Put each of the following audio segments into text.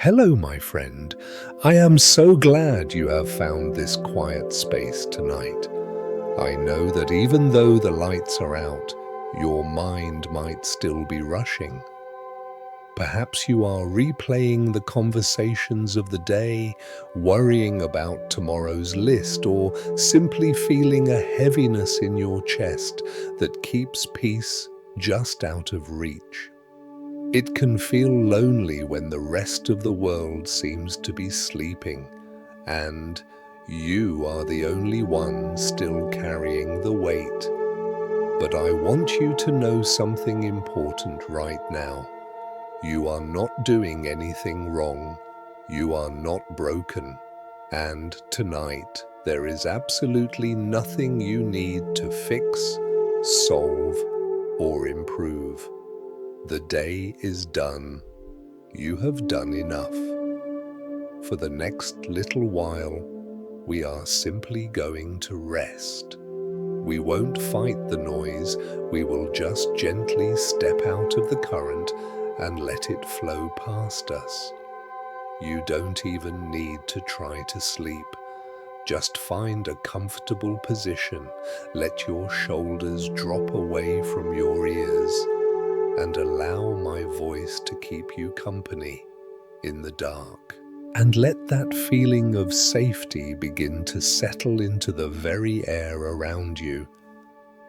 Hello, my friend. I am so glad you have found this quiet space tonight. I know that even though the lights are out, your mind might still be rushing. Perhaps you are replaying the conversations of the day, worrying about tomorrow's list, or simply feeling a heaviness in your chest that keeps peace just out of reach. It can feel lonely when the rest of the world seems to be sleeping, and you are the only one still carrying the weight. But I want you to know something important right now. You are not doing anything wrong. You are not broken. And tonight, there is absolutely nothing you need to fix, solve, or improve. The day is done. You have done enough. For the next little while, we are simply going to rest. We won't fight the noise, we will just gently step out of the current and let it flow past us. You don't even need to try to sleep. Just find a comfortable position, let your shoulders drop away from your ears, and allow my voice to keep you company in the dark. And let that feeling of safety begin to settle into the very air around you.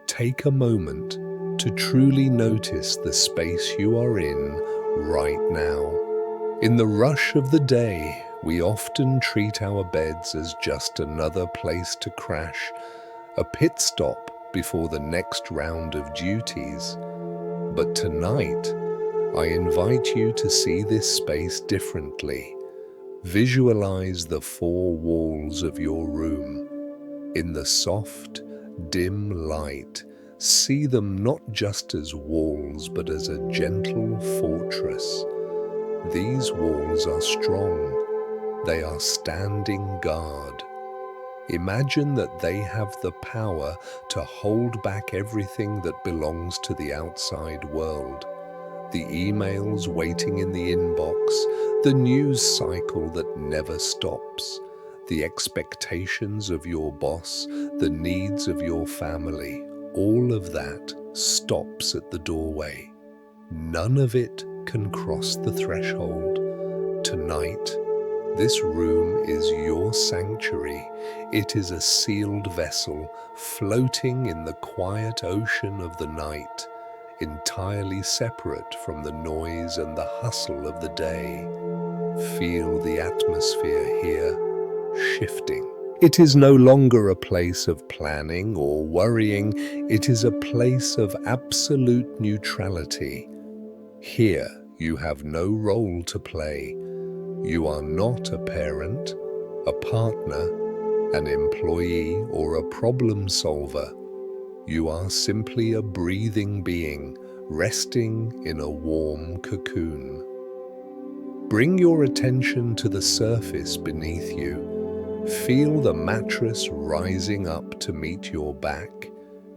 Take a moment to truly notice the space you are in right now. In the rush of the day, we often treat our beds as just another place to crash, a pit stop before the next round of duties. But tonight, I invite you to see this space differently. Visualize the four walls of your room. In the soft, dim light, see them not just as walls, but as a gentle fortress. These walls are strong. They are standing guard. Imagine that they have the power to hold back everything that belongs to the outside world. The emails waiting in the inbox, the news cycle that never stops, the expectations of your boss, the needs of your family, all of that stops at the doorway. None of it can cross the threshold. Tonight, this room is your sanctuary. It is a sealed vessel floating in the quiet ocean of the night, entirely separate from the noise and the hustle of the day. Feel the atmosphere here shifting. It is no longer a place of planning or worrying. It is a place of absolute neutrality. Here, you have no role to play. You are not a parent, a partner, an employee, or a problem solver. You are simply a breathing being, resting in a warm cocoon. Bring your attention to the surface beneath you. Feel the mattress rising up to meet your back,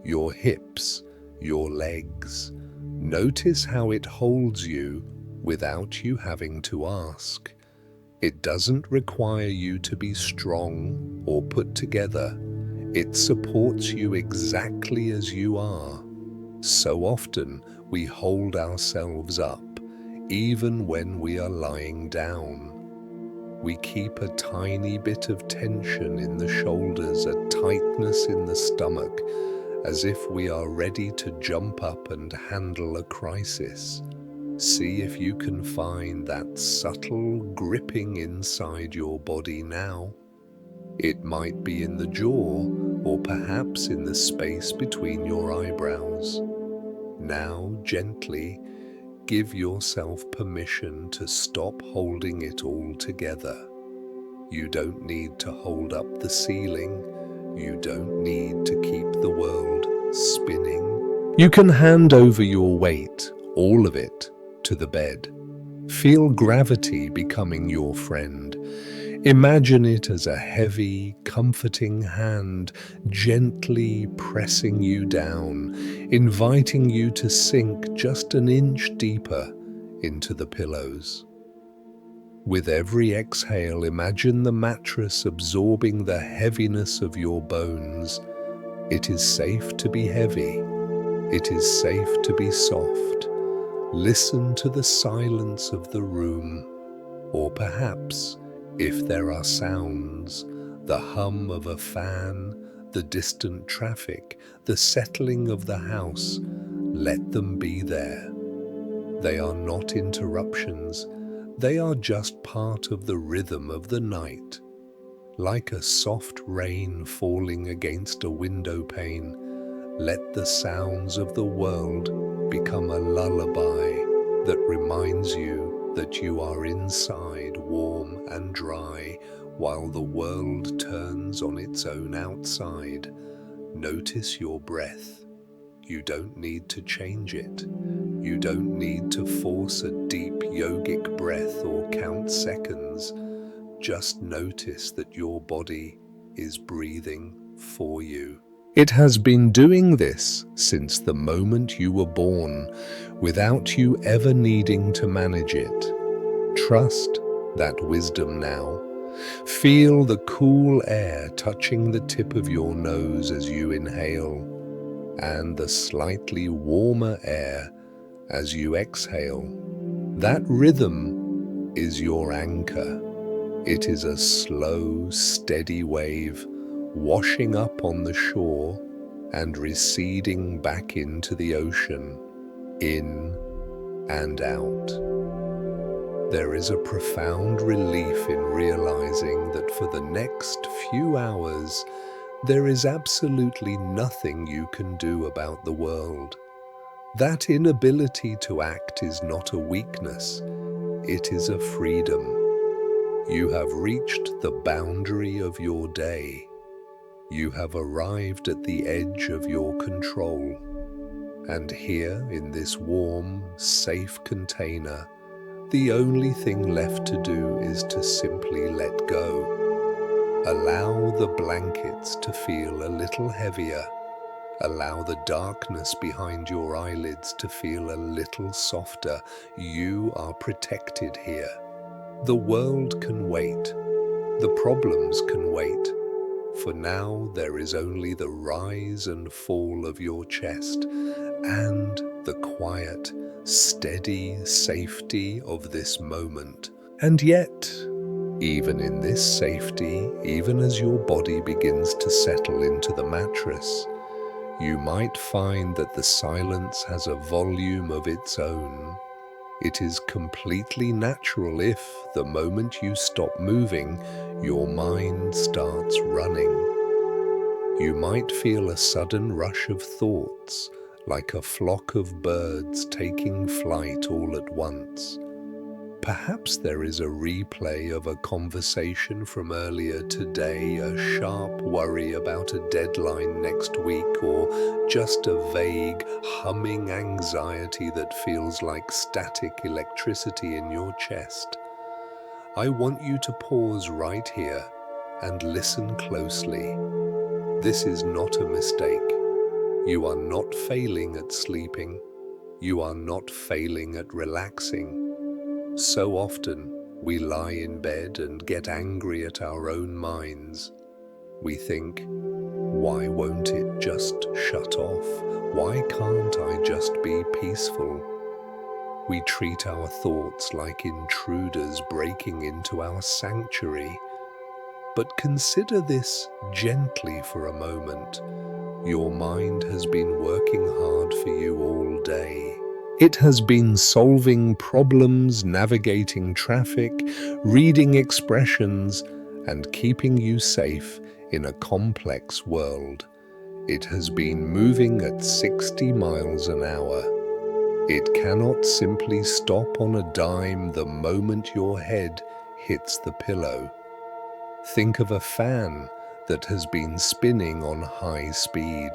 your hips, your legs. Notice how it holds you without you having to ask. It doesn't require you to be strong or put together. It supports you exactly as you are. So often we hold ourselves up, even when we are lying down. We keep a tiny bit of tension in the shoulders, a tightness in the stomach, as if we are ready to jump up and handle a crisis. See if you can find that subtle gripping inside your body now. It might be in the jaw, or perhaps in the space between your eyebrows. Now, gently, give yourself permission to stop holding it all together. You don't need to hold up the ceiling. You don't need to keep the world spinning. You can hand over your weight, all of it, to the bed. Feel gravity becoming your friend. Imagine it as a heavy, comforting hand gently pressing you down, inviting you to sink just an inch deeper into the pillows. With every exhale, imagine the mattress absorbing the heaviness of your bones. It is safe to be heavy. It is safe to be soft. Listen to the silence of the room, or perhaps, if there are sounds, the hum of a fan, the distant traffic, the settling of the house. Let them be there. They are not interruptions. They are just part of the rhythm of the night. Like a soft rain falling against a window pane, let the sounds of the world become a lullaby that reminds you that you are inside, warm and dry, while the world turns on its own outside. Notice your breath. You don't need to change it. You don't need to force a deep yogic breath or count seconds. Just notice that your body is breathing for you. It has been doing this since the moment you were born, without you ever needing to manage it. Trust that wisdom now. Feel the cool air touching the tip of your nose as you inhale, and the slightly warmer air as you exhale. That rhythm is your anchor. It is a slow, steady wave washing up on the shore and receding back into the ocean, in and out. There is a profound relief in realizing that for the next few hours, there is absolutely nothing you can do about the world. That inability to act is not a weakness, it is a freedom. You have reached the boundary of your day. You have arrived at the edge of your control. And here, in this warm, safe container, the only thing left to do is to simply let go. Allow the blankets to feel a little heavier. Allow the darkness behind your eyelids to feel a little softer. You are protected here. The world can wait. The problems can wait. For now, there is only the rise and fall of your chest and the quiet, steady safety of this moment. And yet, even in this safety, even as your body begins to settle into the mattress, you might find that the silence has a volume of its own. It is completely natural if, the moment you stop moving, your mind starts running. You might feel a sudden rush of thoughts, like a flock of birds taking flight all at once. Perhaps there is a replay of a conversation from earlier today, a sharp worry about a deadline next week, or just a vague, humming anxiety that feels like static electricity in your chest. I want you to pause right here and listen closely. This is not a mistake. You are not failing at sleeping. You are not failing at relaxing. So often, we lie in bed and get angry at our own minds. We think, why won't it just shut off? Why can't I just be peaceful? We treat our thoughts like intruders breaking into our sanctuary. But consider this gently for a moment. Your mind has been working hard for you all day. It has been solving problems, navigating traffic, reading expressions, and keeping you safe in a complex world. It has been moving at 60 miles an hour. It cannot simply stop on a dime the moment your head hits the pillow. Think of a fan that has been spinning on high speed.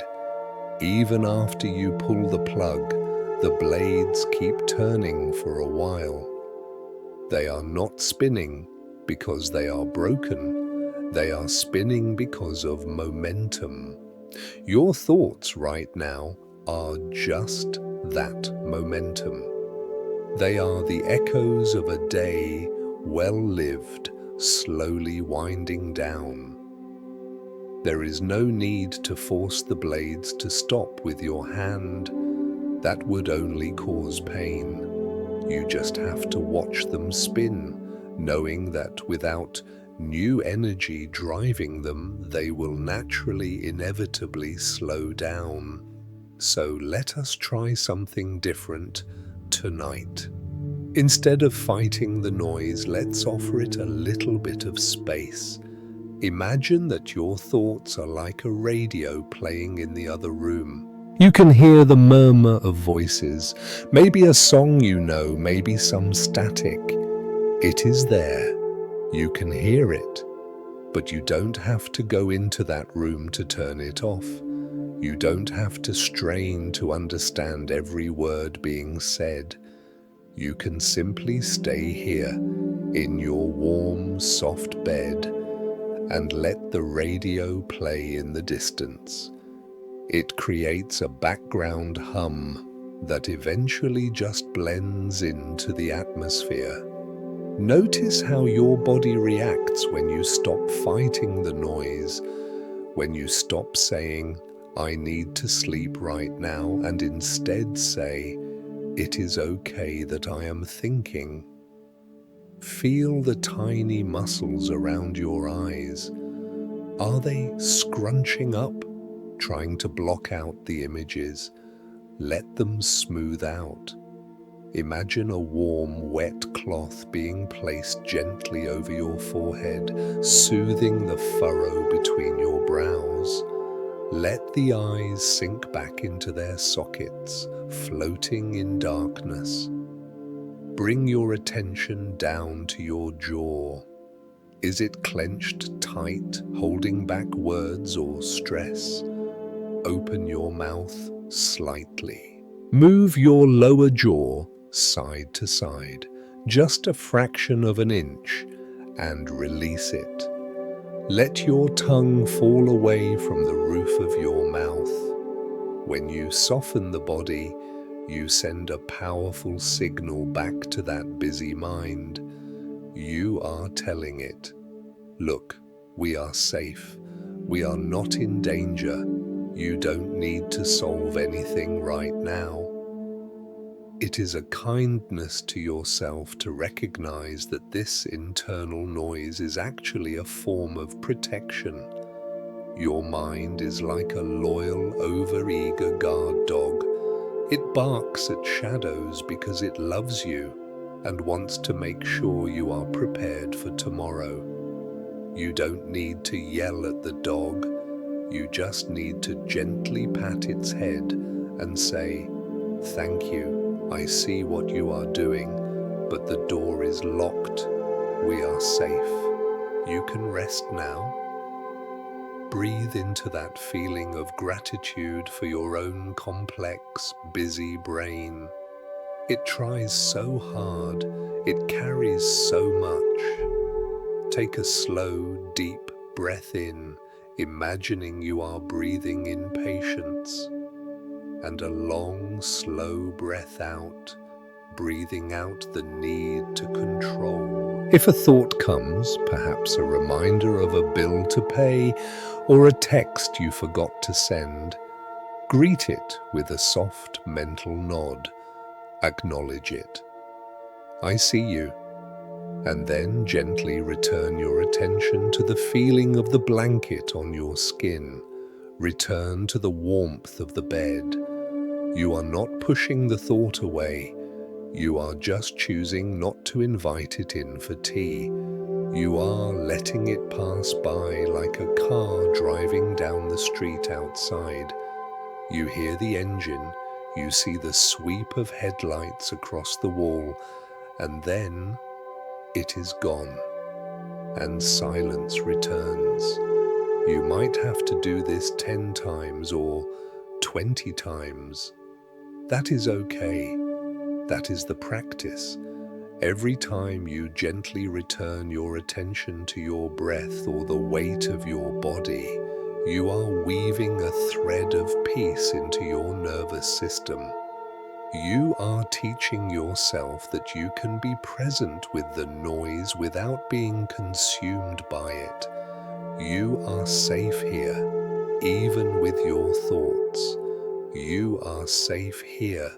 Even after you pull the plug, the blades keep turning for a while. They are not spinning because they are broken. They are spinning because of momentum. Your thoughts right now are just that momentum. They are the echoes of a day well lived, slowly winding down. There is no need to force the blades to stop with your hand. That would only cause pain. You just have to watch them spin, knowing that without new energy driving them, they will naturally, inevitably slow down. So let us try something different tonight. Instead of fighting the noise, let's offer it a little bit of space. Imagine that your thoughts are like a radio playing in the other room. You can hear the murmur of voices, maybe a song you know, maybe some static. It is there. You can hear it, but you don't have to go into that room to turn it off. You don't have to strain to understand every word being said. You can simply stay here in your warm, soft bed and let the radio play in the distance. It creates a background hum that eventually just blends into the atmosphere. Notice how your body reacts when you stop fighting the noise, when you stop saying, "I need to sleep right now," and instead say, "It is okay that I am thinking." Feel the tiny muscles around your eyes. Are they scrunching up, trying to block out the images? Let them smooth out. Imagine a warm, wet cloth being placed gently over your forehead, soothing the furrow between your brows. Let the eyes sink back into their sockets, floating in darkness. Bring your attention down to your jaw. Is it clenched tight, holding back words or stress? Open your mouth slightly. Move your lower jaw side to side, just a fraction of an inch, and release it. Let your tongue fall away from the roof of your mouth. When you soften the body, you send a powerful signal back to that busy mind. You are telling it, "Look, we are safe. We are not in danger. You don't need to solve anything right now." It is a kindness to yourself to recognize that this internal noise is actually a form of protection. Your mind is like a loyal, overeager guard dog. It barks at shadows because it loves you and wants to make sure you are prepared for tomorrow. You don't need to yell at the dog. You just need to gently pat its head and say, "Thank you. I see what you are doing, but the door is locked. We are safe. You can rest now." Breathe into that feeling of gratitude for your own complex, busy brain. It tries so hard, it carries so much. Take a slow, deep breath in, imagining you are breathing in patience, and a long, slow breath out, breathing out the need to control. If a thought comes, perhaps a reminder of a bill to pay or a text you forgot to send, greet it with a soft mental nod. Acknowledge it. "I see you." And then gently return your attention to the feeling of the blanket on your skin. Return to the warmth of the bed. You are not pushing the thought away. You are just choosing not to invite it in for tea. You are letting it pass by like a car driving down the street outside. You hear the engine, you see the sweep of headlights across the wall, and then it is gone, and silence returns. You might have to do this 10 times or 20 times. That is okay. That is the practice. Every time you gently return your attention to your breath or the weight of your body, you are weaving a thread of peace into your nervous system. You are teaching yourself that you can be present with the noise without being consumed by it. You are safe here, even with your thoughts. You are safe here,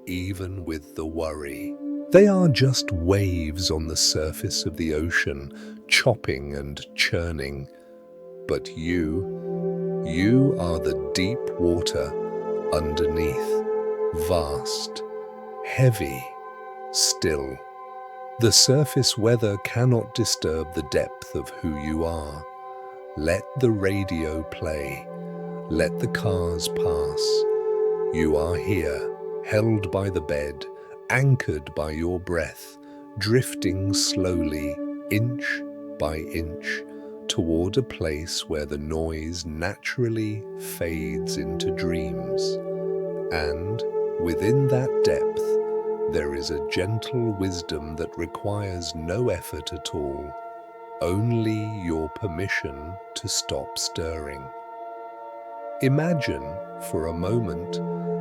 even with the worry. They are just waves on the surface of the ocean, chopping and churning. But you are the deep water underneath, vast, heavy, still. The surface weather cannot disturb the depth of who you are. Let the radio play. Let the cars pass. You are here, held by the bed, anchored by your breath, drifting slowly, inch by inch, toward a place where the noise naturally fades into dreams. And within that depth, there is a gentle wisdom that requires no effort at all, only your permission to stop stirring. Imagine for a moment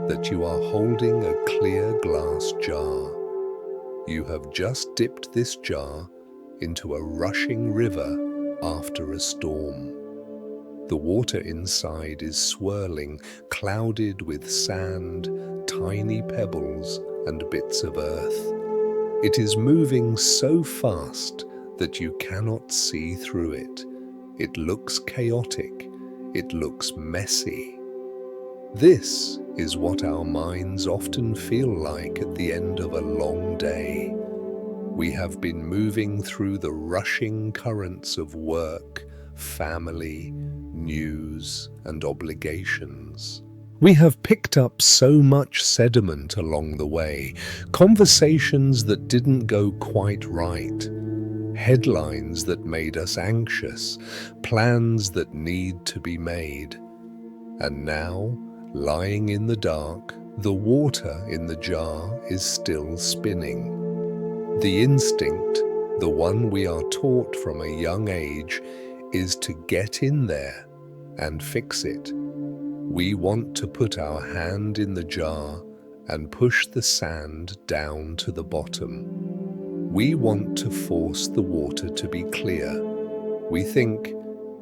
that you are holding a clear glass jar. You have just dipped this jar into a rushing river after a storm. The water inside is swirling, clouded with sand, tiny pebbles, and bits of earth. It is moving so fast that you cannot see through it. It looks chaotic. It looks messy. This is what our minds often feel like at the end of a long day. We have been moving through the rushing currents of work, family, news, and obligations. We have picked up so much sediment along the way, conversations that didn't go quite right, headlines that made us anxious, plans that need to be made. And now, lying in the dark, the water in the jar is still spinning. The instinct, the one we are taught from a young age, is to get in there and fix it. We want to put our hand in the jar and push the sand down to the bottom. We want to force the water to be clear. We think,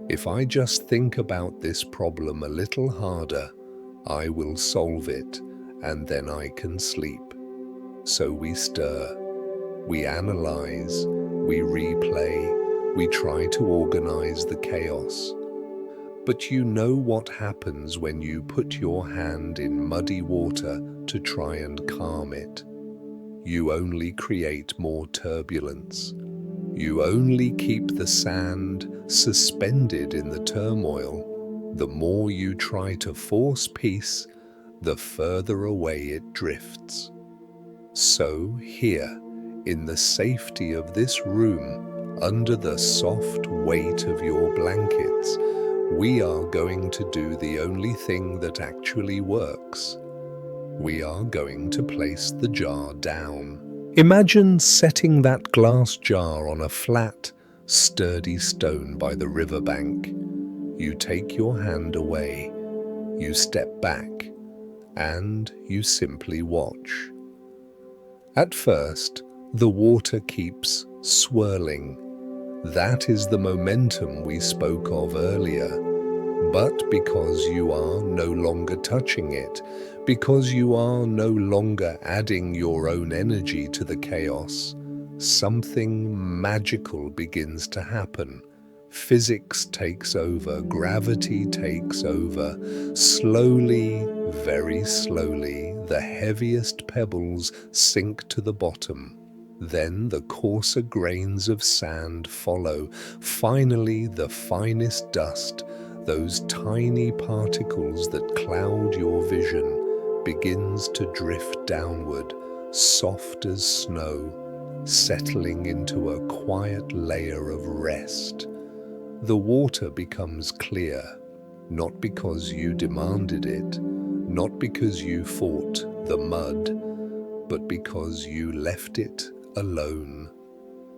if I just think about this problem a little harder, I will solve it, and then I can sleep. So we stir, we analyze, we replay, we try to organize the chaos. But you know what happens when you put your hand in muddy water to try and calm it. You only create more turbulence. You only keep the sand suspended in the turmoil. The more you try to force peace, the further away it drifts. So here, in the safety of this room, under the soft weight of your blankets, we are going to do the only thing that actually works. We are going to place the jar down. Imagine setting that glass jar on a flat, sturdy stone by the riverbank. You take your hand away, you step back, and you simply watch. At first, the water keeps swirling. That is the momentum we spoke of earlier. But because you are no longer touching it, because you are no longer adding your own energy to the chaos, something magical begins to happen. Physics takes over, gravity takes over. Slowly, very slowly, the heaviest pebbles sink to the bottom. Then the coarser grains of sand follow. Finally, the finest dust, those tiny particles that cloud your vision, begins to drift downward, soft as snow, settling into a quiet layer of rest. The water becomes clear, not because you demanded it, not because you fought the mud, but because you left it alone.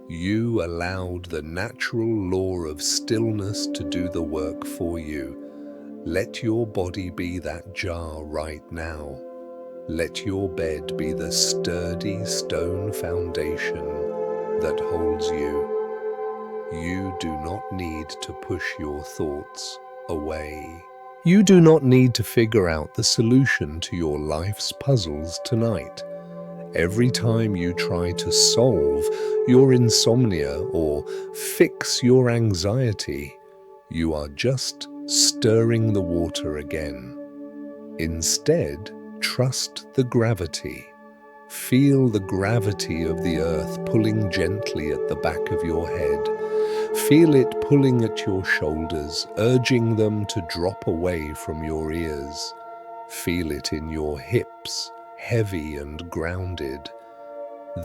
You allowed the natural law of stillness to do the work for you. Let your body be that jar right now. Let your bed be the sturdy stone foundation that holds you. You do not need to push your thoughts away. You do not need to figure out the solution to your life's puzzles tonight. Every time you try to solve your insomnia or fix your anxiety, you are just stirring the water again. Instead, trust the gravity. Feel the gravity of the earth pulling gently at the back of your head. Feel it pulling at your shoulders, urging them to drop away from your ears. Feel it in your hips, heavy and grounded.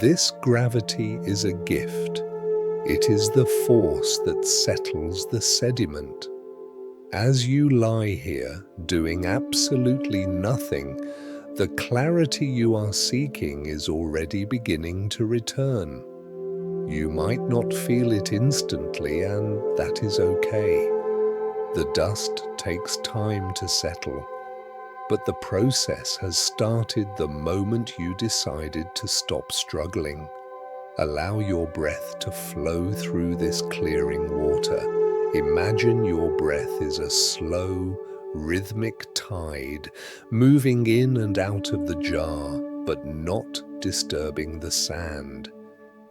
This gravity is a gift. It is the force that settles the sediment. As you lie here, doing absolutely nothing, the clarity you are seeking is already beginning to return. You might not feel it instantly, and that is okay. The dust takes time to settle, but the process has started the moment you decided to stop struggling. Allow your breath to flow through this clearing water. Imagine your breath is a slow, rhythmic tide, moving in and out of the jar, but not disturbing the sand.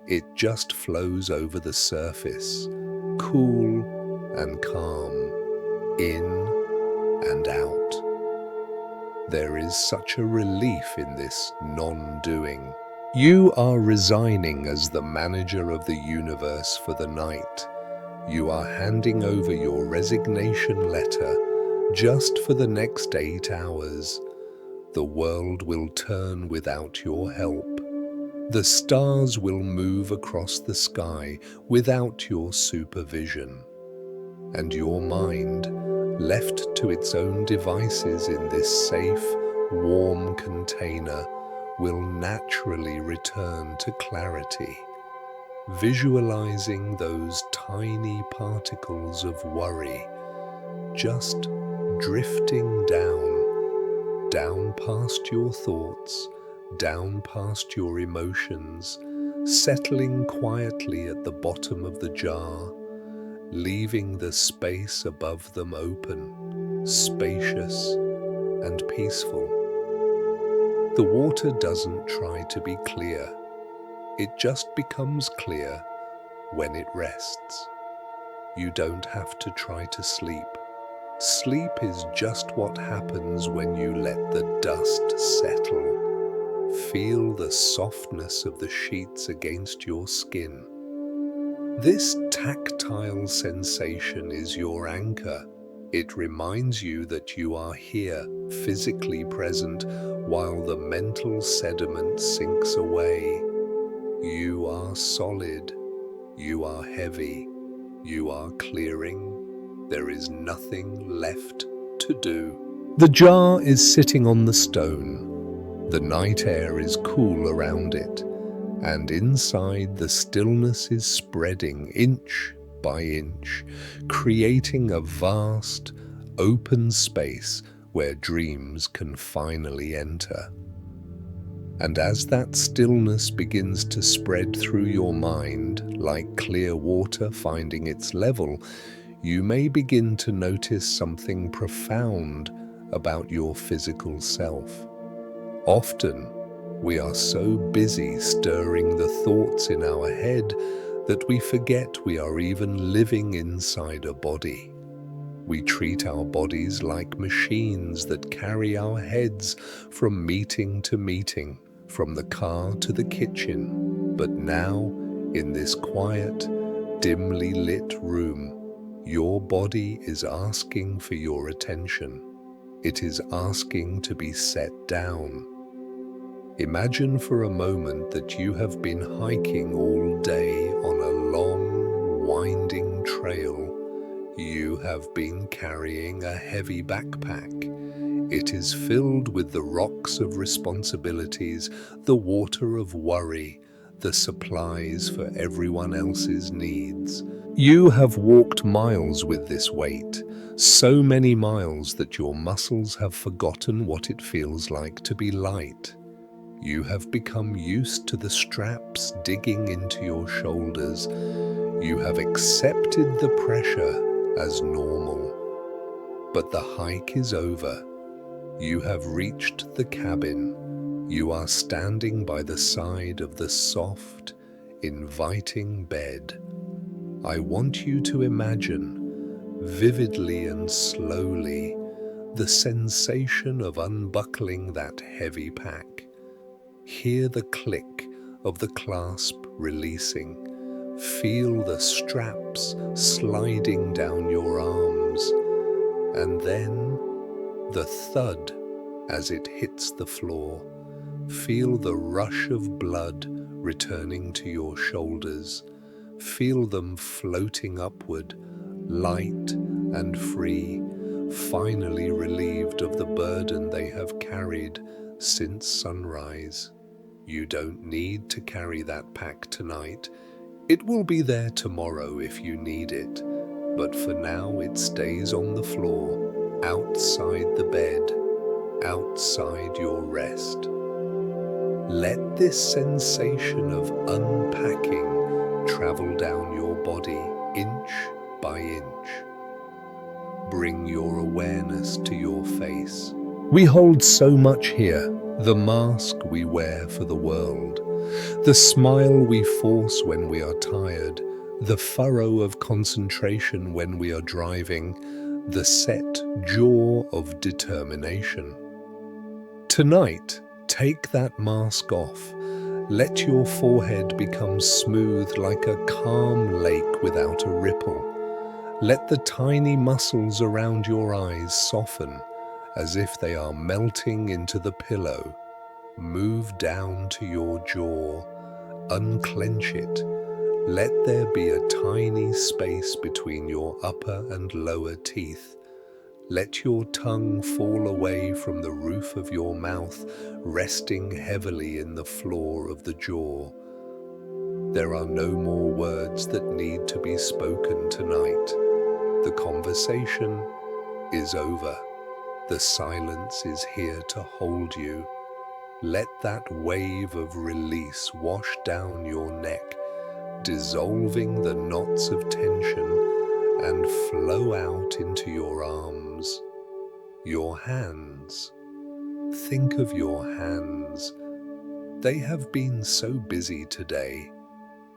It just flows over the surface, cool and calm, in and out. There is such a relief in this non-doing. You are resigning as the manager of the universe for the night. You are handing over your resignation letter just for the next 8 hours. The world will turn without your help. The stars will move across the sky without your supervision. And your mind, left to its own devices in this safe, warm container, will naturally return to clarity, visualizing those tiny particles of worry just drifting down past your thoughts, down past your emotions, settling quietly at the bottom of the jar, leaving the space above them open, spacious and peaceful. The water doesn't try to be clear. It just becomes clear when it rests. You don't have to try to sleep. Sleep is just what happens when you let the dust settle. Feel the softness of the sheets against your skin. This tactile sensation is your anchor. It reminds you that you are here, physically present, while the mental sediment sinks away. You are solid. You are heavy. You are clearing. There is nothing left to do. The jar is sitting on the stone. The night air is cool around it, and inside the stillness is spreading inch by inch, creating a vast, open space where dreams can finally enter. And as that stillness begins to spread through your mind, like clear water finding its level, you may begin to notice something profound about your physical self. Often, we are so busy stirring the thoughts in our head that we forget we are even living inside a body. We treat our bodies like machines that carry our heads from meeting to meeting, from the car to the kitchen. But now, in this quiet, dimly lit room, your body is asking for your attention. It is asking to be set down. Imagine for a moment that you have been hiking all day on a long, winding trail. You have been carrying a heavy backpack. It is filled with the rocks of responsibilities, the water of worry, the supplies for everyone else's needs. You have walked miles with this weight, so many miles that your muscles have forgotten what it feels like to be light. You have become used to the straps digging into your shoulders. You have accepted the pressure as normal. But the hike is over. You have reached the cabin. You are standing by the side of the soft, inviting bed. I want you to imagine, vividly and slowly, the sensation of unbuckling that heavy pack. Hear the click of the clasp releasing. Feel the straps sliding down your arms. And then the thud as it hits the floor. Feel the rush of blood returning to your shoulders. Feel them floating upward, light and free, finally relieved of the burden they have carried since sunrise. You don't need to carry that pack tonight. It will be there tomorrow if you need it, but for now it stays on the floor, outside the bed, outside your rest. Let this sensation of unpacking travel down your body inch by inch. Bring your awareness to your face. We hold so much here, the mask we wear for the world, the smile we force when we are tired, the furrow of concentration when we are driving, the set jaw of determination. Tonight, take that mask off. Let your forehead become smooth like a calm lake without a ripple. Let the tiny muscles around your eyes soften as if they are melting into the pillow. Move down to your jaw. Unclench it. Let there be a tiny space between your upper and lower teeth. Let your tongue fall away from the roof of your mouth, resting heavily in the floor of the jaw. There are no more words that need to be spoken tonight. The conversation is over. The silence is here to hold you. Let that wave of release wash down your neck, dissolving the knots of tension, and flow out into your arms, your hands. Think of your hands. They have been so busy today.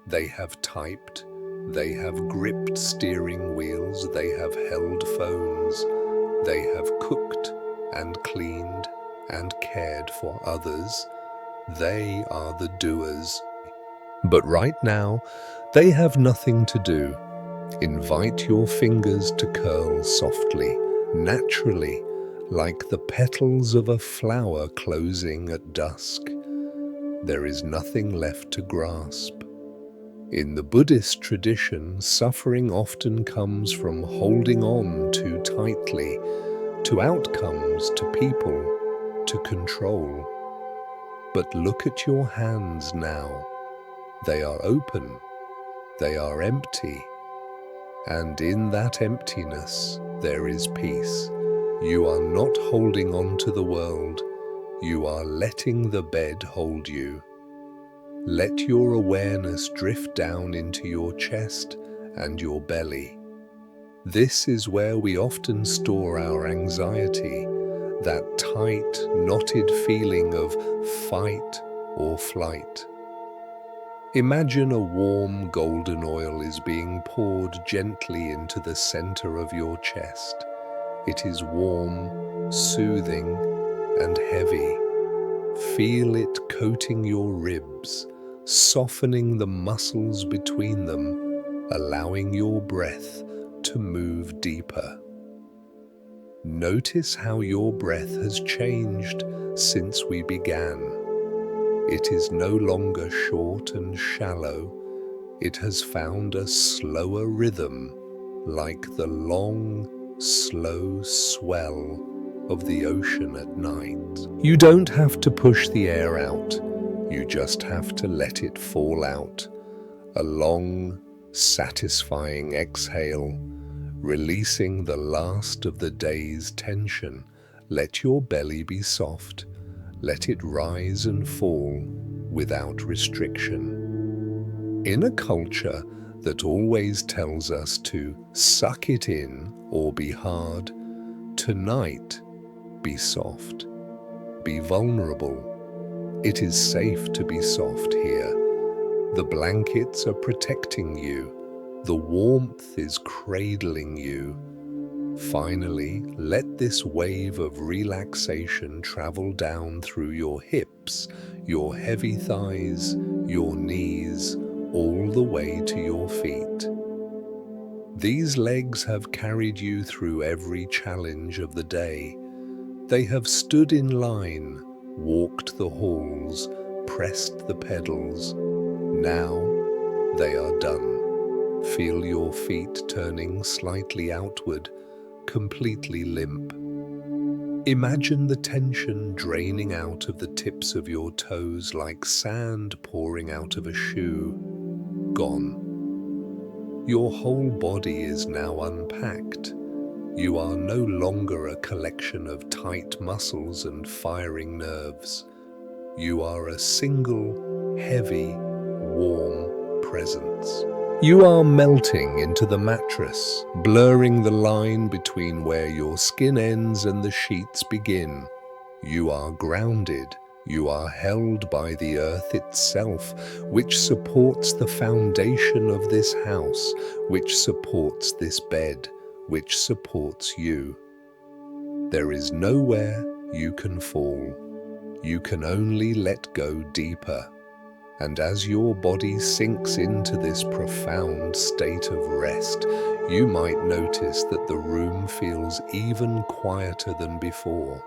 They have typed, they have gripped steering wheels, they have held phones, they have cooked and cleaned and cared for others. They are the doers. But right now, they have nothing to do. Invite your fingers to curl softly, naturally, like the petals of a flower closing at dusk. There is nothing left to grasp. In the Buddhist tradition, suffering often comes from holding on too tightly to outcomes, to people, to control. But look at your hands now. They are open, they are empty, and in that emptiness there is peace. You are not holding on to the world, you are letting the bed hold you. Let your awareness drift down into your chest and your belly. This is where we often store our anxiety, that tight, knotted feeling of fight or flight. Imagine a warm golden oil is being poured gently into the center of your chest. It is warm, soothing, and heavy. Feel it coating your ribs, softening the muscles between them, allowing your breath to move deeper. Notice how your breath has changed since we began. It is no longer short and shallow. It has found a slower rhythm, like the long, slow swell of the ocean at night. You don't have to push the air out. You just have to let it fall out. A long, satisfying exhale, releasing the last of the day's tension. Let your belly be soft. Let it rise and fall without restriction. In a culture that always tells us to suck it in or be hard, tonight, be soft. Be vulnerable. It is safe to be soft here. The blankets are protecting you. The warmth is cradling you. Finally, let this wave of relaxation travel down through your hips, your heavy thighs, your knees, all the way to your feet. These legs have carried you through every challenge of the day. They have stood in line, walked the halls, pressed the pedals. Now they are done. Feel your feet turning slightly outward, completely limp. Imagine the tension draining out of the tips of your toes like sand pouring out of a shoe. Gone. Your whole body is now unpacked. You are no longer a collection of tight muscles and firing nerves. You are a single, heavy, warm presence. You are melting into the mattress, blurring the line between where your skin ends and the sheets begin. You are grounded. You are held by the earth itself, which supports the foundation of this house, which supports this bed, which supports you. There is nowhere you can fall. You can only let go deeper. And as your body sinks into this profound state of rest, you might notice that the room feels even quieter than before.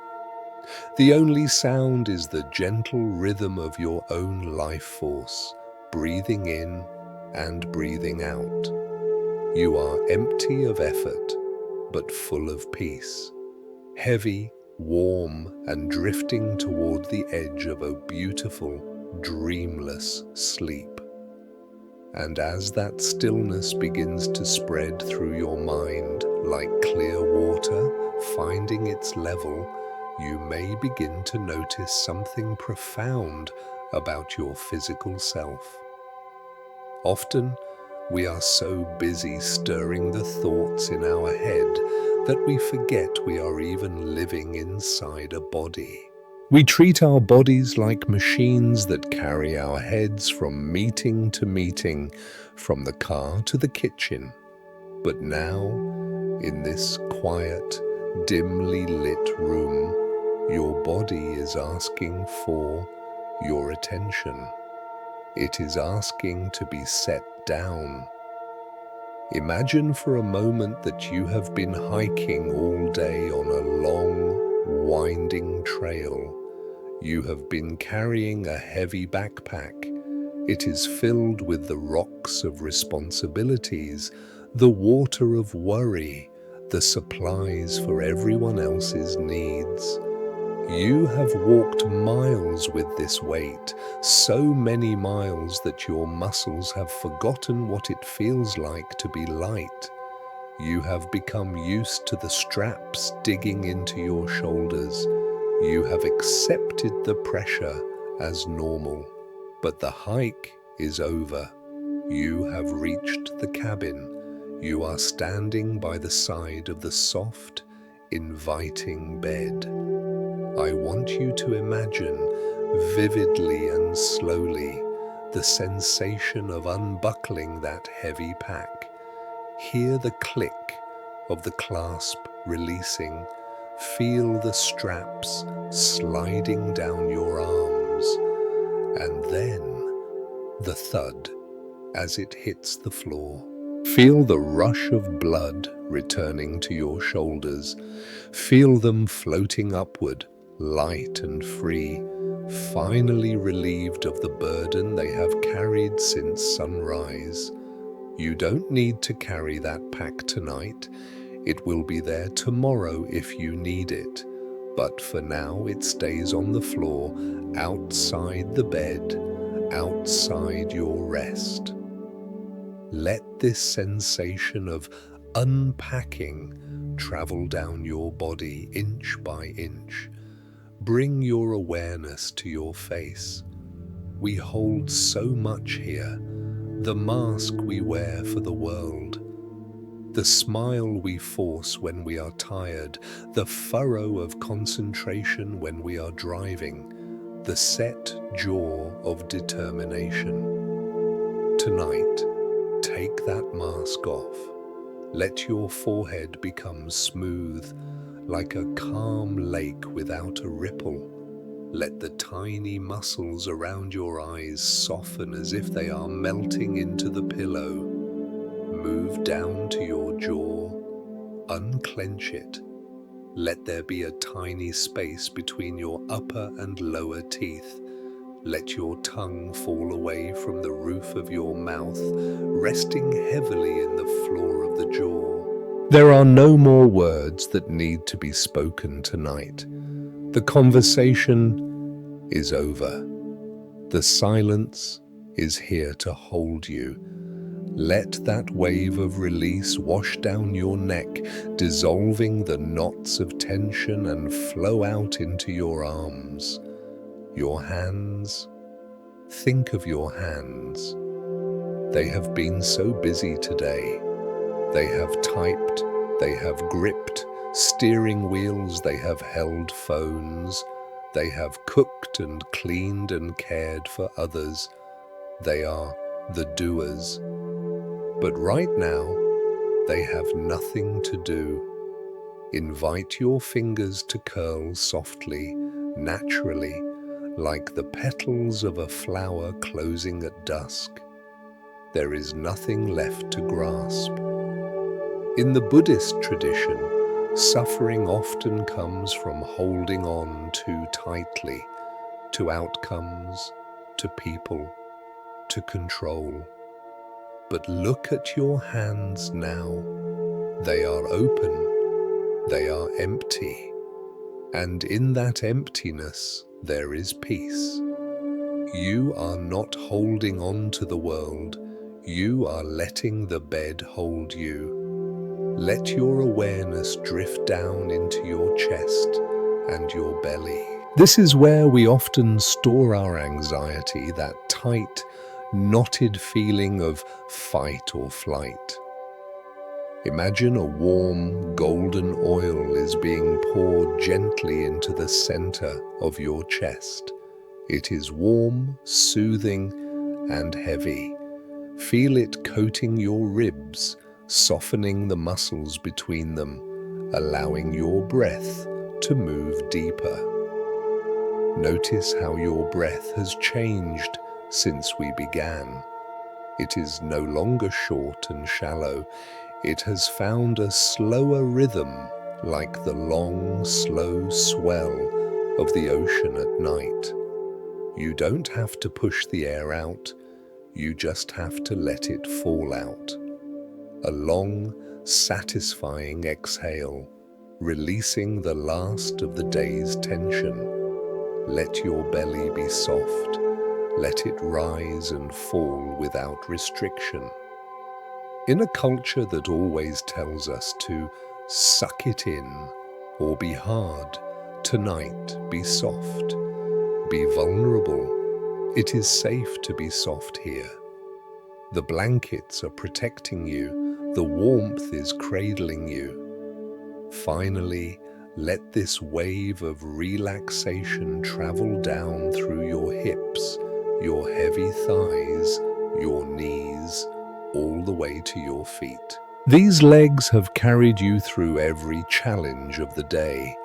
The only sound is the gentle rhythm of your own life force, breathing in and breathing out. You are empty of effort, but full of peace. Heavy, warm, and drifting toward the edge of a beautiful, dreamless sleep. And as that stillness begins to spread through your mind like clear water finding its level, you may begin to notice something profound about your physical self. Often, we are so busy stirring the thoughts in our head that we forget we are even living inside a body. We treat our bodies like machines that carry our heads from meeting to meeting, from the car to the kitchen. But now, in this quiet, dimly lit room, your body is asking for your attention. It is asking to be set down. Imagine for a moment that you have been hiking all day on a long, winding trail. You have been carrying a heavy backpack. It is filled with the rocks of responsibilities, the water of worry, the supplies for everyone else's needs. You have walked miles with this weight, so many miles that your muscles have forgotten what it feels like to be light. You have become used to the straps digging into your shoulders. You have accepted the pressure as normal. But the hike is over. You have reached the cabin. You are standing by the side of the soft, inviting bed. I want you to imagine, vividly and slowly, the sensation of unbuckling that heavy pack. Hear the click of the clasp releasing. Feel the straps sliding down your arms. And then the thud as it hits the floor. Feel the rush of blood returning to your shoulders. Feel them floating upward, light and free, finally relieved of the burden they have carried since sunrise. You don't need to carry that pack tonight. It will be there tomorrow if you need it. But for now, it stays on the floor, outside the bed, outside your rest. Let this sensation of unpacking travel down your body inch by inch. Bring your awareness to your face. We hold so much here. The mask we wear for the world, the smile we force when we are tired, the furrow of concentration when we are driving, the set jaw of determination. Tonight, take that mask off. Let your forehead become smooth, like a calm lake without a ripple. Let the tiny muscles around your eyes soften as if they are melting into the pillow. Move down to your jaw, unclench it. Let there be a tiny space between your upper and lower teeth. Let your tongue fall away from the roof of your mouth, resting heavily in the floor of the jaw. There are no more words that need to be spoken tonight. The conversation is over. The silence is here to hold you. Let that wave of release wash down your neck, dissolving the knots of tension and flow out into your arms. Your hands. Think of your hands. They have been so busy today. They have typed, they have gripped steering wheels, they have held phones, they have cooked and cleaned and cared for others. They are the doers. But right now, they have nothing to do. Invite your fingers to curl softly, naturally, like the petals of a flower closing at dusk. There is nothing left to grasp. In the Buddhist tradition, suffering often comes from holding on too tightly to outcomes, to people, to control. But look at your hands now. They are open, they are empty, and in that emptiness there is peace. You are not holding on to the world, you are letting the bed hold you. Let your awareness drift down into your chest and your belly. This is where we often store our anxiety, that tight, knotted feeling of fight or flight. Imagine a warm, golden oil is being poured gently into the center of your chest. It is warm, soothing, and heavy. Feel it coating your ribs, softening the muscles between them, allowing your breath to move deeper. Notice how your breath has changed since we began. It is no longer short and shallow. It has found a slower rhythm, like the long, slow swell of the ocean at night. You don't have to push the air out, you just have to let it fall out. A long, satisfying exhale, releasing the last of the day's tension. Let your belly be soft. Let it rise and fall without restriction. In a culture that always tells us to suck it in or be hard, tonight be soft, be vulnerable. It is safe to be soft here. The blankets are protecting you, the warmth is cradling you. Finally, let this wave of relaxation travel down through your hips, your heavy thighs, your knees, all the way to your feet. These legs have carried you through every challenge of the day.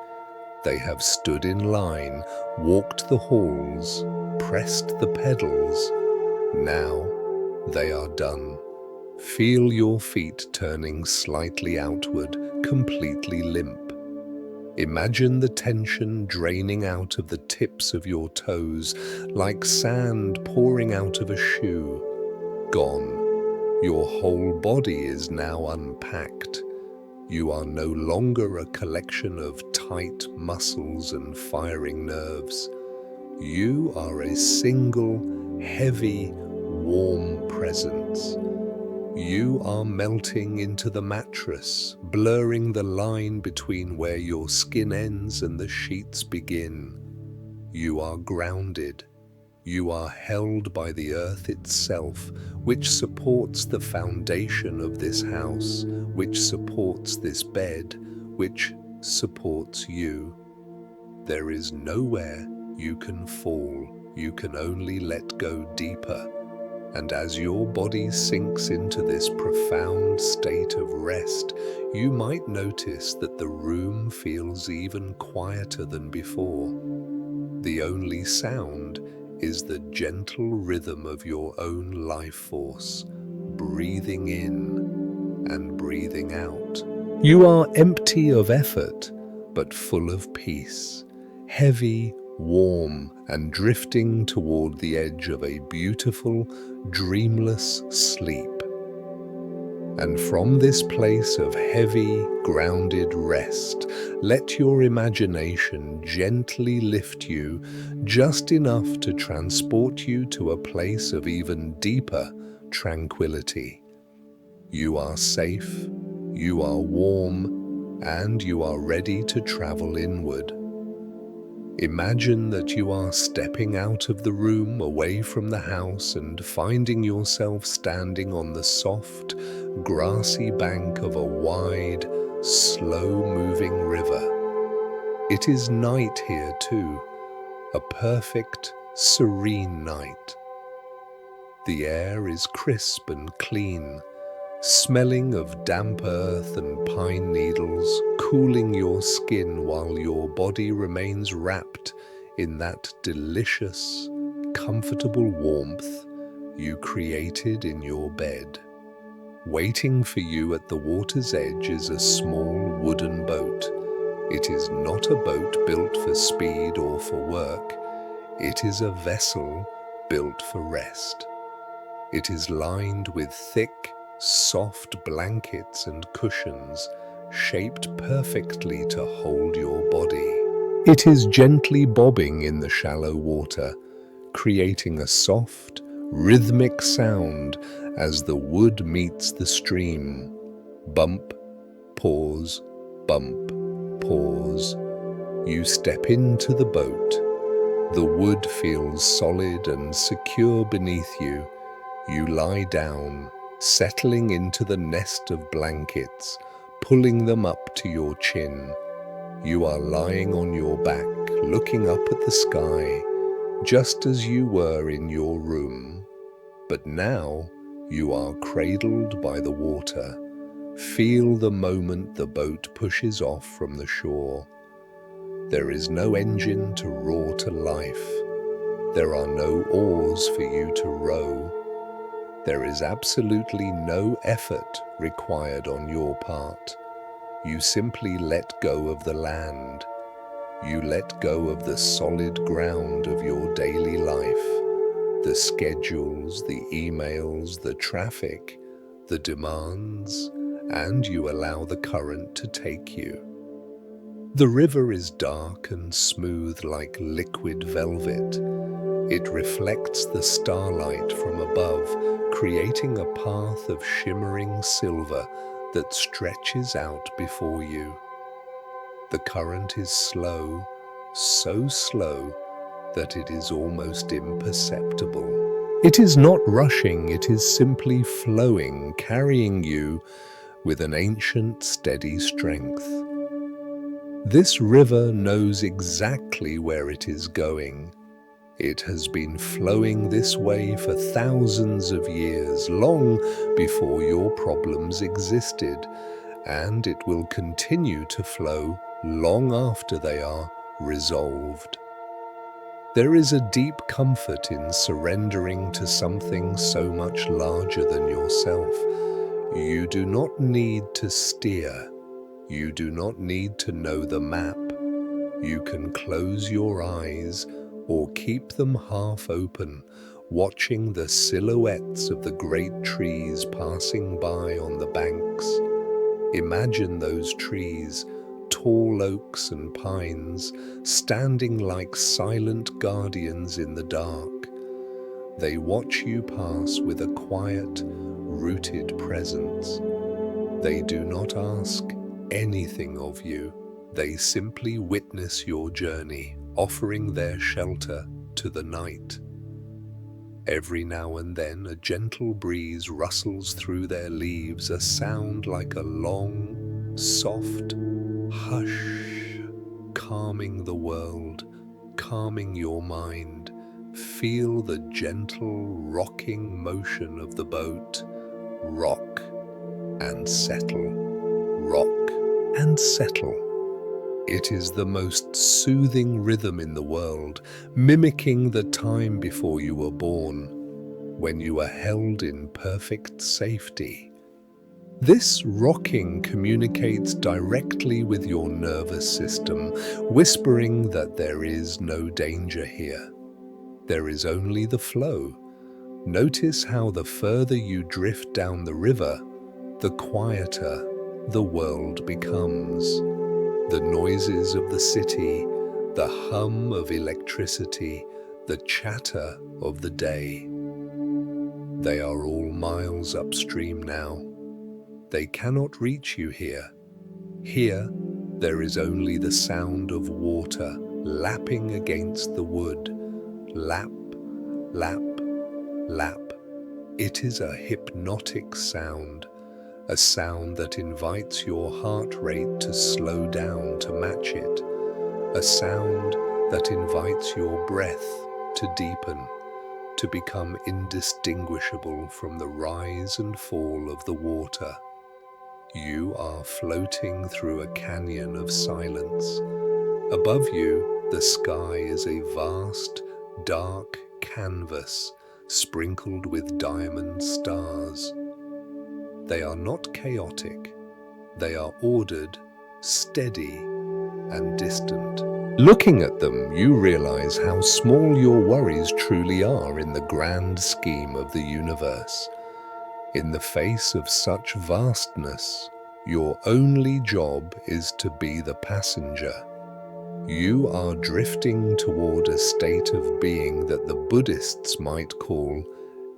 They have stood in line, walked the halls, pressed the pedals. Now they are done. Feel your feet turning slightly outward, completely limp. Imagine the tension draining out of the tips of your toes, like sand pouring out of a shoe. Gone. Your whole body is now unpacked. You are no longer a collection of tight muscles and firing nerves. You are a single, heavy, warm presence. You are melting into the mattress, blurring the line between where your skin ends and the sheets begin. You are grounded. You are held by the earth itself, which supports the foundation of this house, which supports this bed, which supports you. There is nowhere you can fall. You can only let go deeper. And as your body sinks into this profound state of rest, you might notice that the room feels even quieter than before. The only sound is the gentle rhythm of your own life force, breathing in and breathing out. You are empty of effort, but full of peace, heavy, warm, and drifting toward the edge of a beautiful, dreamless sleep. And from this place of heavy, grounded rest, let your imagination gently lift you just enough to transport you to a place of even deeper tranquility. You are safe, you are warm, and you are ready to travel inward. Imagine that you are stepping out of the room, away from the house, and finding yourself standing on the soft, grassy bank of a wide, slow-moving river. It is night here too, a perfect, serene night. The air is crisp and clean, smelling of damp earth and pine needles, cooling your skin while your body remains wrapped in that delicious, comfortable warmth you created in your bed. Waiting for you at the water's edge is a small wooden boat. It is not a boat built for speed or for work. It is a vessel built for rest. It is lined with thick, soft blankets and cushions, shaped perfectly to hold your body. It is gently bobbing in the shallow water, creating a soft, rhythmic sound as the wood meets the stream. Bump, pause, bump, pause. You step into the boat. The wood feels solid and secure beneath you. You lie down, settling into the nest of blankets, pulling them up to your chin. You are lying on your back, looking up at the sky, just as you were in your room. But now you are cradled by the water. Feel the moment the boat pushes off from the shore. There is no engine to roar to life. There are no oars for you to row. There is absolutely no effort required on your part. You simply let go of the land. You let go of the solid ground of your daily life, the schedules, the emails, the traffic, the demands, and you allow the current to take you. The river is dark and smooth like liquid velvet. It reflects the starlight from above, creating a path of shimmering silver that stretches out before you. The current is slow, so slow that it is almost imperceptible. It is not rushing, it is simply flowing, carrying you with an ancient, steady strength. This river knows exactly where it is going. It has been flowing this way for thousands of years, long before your problems existed, and it will continue to flow long after they are resolved. There is a deep comfort in surrendering to something so much larger than yourself. You do not need to steer. You do not need to know the map. You can close your eyes or keep them half open, watching the silhouettes of the great trees passing by on the banks. Imagine those trees, tall oaks and pines, standing like silent guardians in the dark. They watch you pass with a quiet, rooted presence. They do not ask anything of you. They simply witness your journey, offering their shelter to the night. Every now and then a gentle breeze rustles through their leaves, a sound like a long, soft hush, calming the world, calming your mind. Feel the gentle rocking motion of the boat. Rock and settle, rock and settle. It is the most soothing rhythm in the world, mimicking the time before you were born, when you were held in perfect safety. This rocking communicates directly with your nervous system, whispering that there is no danger here. There is only the flow. Notice how the further you drift down the river, the quieter the world becomes. The noises of the city, the hum of electricity, the chatter of the day. They are all miles upstream now. They cannot reach you here. Here, there is only the sound of water lapping against the wood. Lap, lap, lap. It is a hypnotic sound, a sound that invites your heart rate to slow down to match it, a sound that invites your breath to deepen, to become indistinguishable from the rise and fall of the water. You are floating through a canyon of silence. Above you, the sky is a vast, dark canvas sprinkled with diamond stars. They are not chaotic. They are ordered, steady, and distant. Looking at them, you realize how small your worries truly are in the grand scheme of the universe. In the face of such vastness, your only job is to be the passenger. You are drifting toward a state of being that the Buddhists might call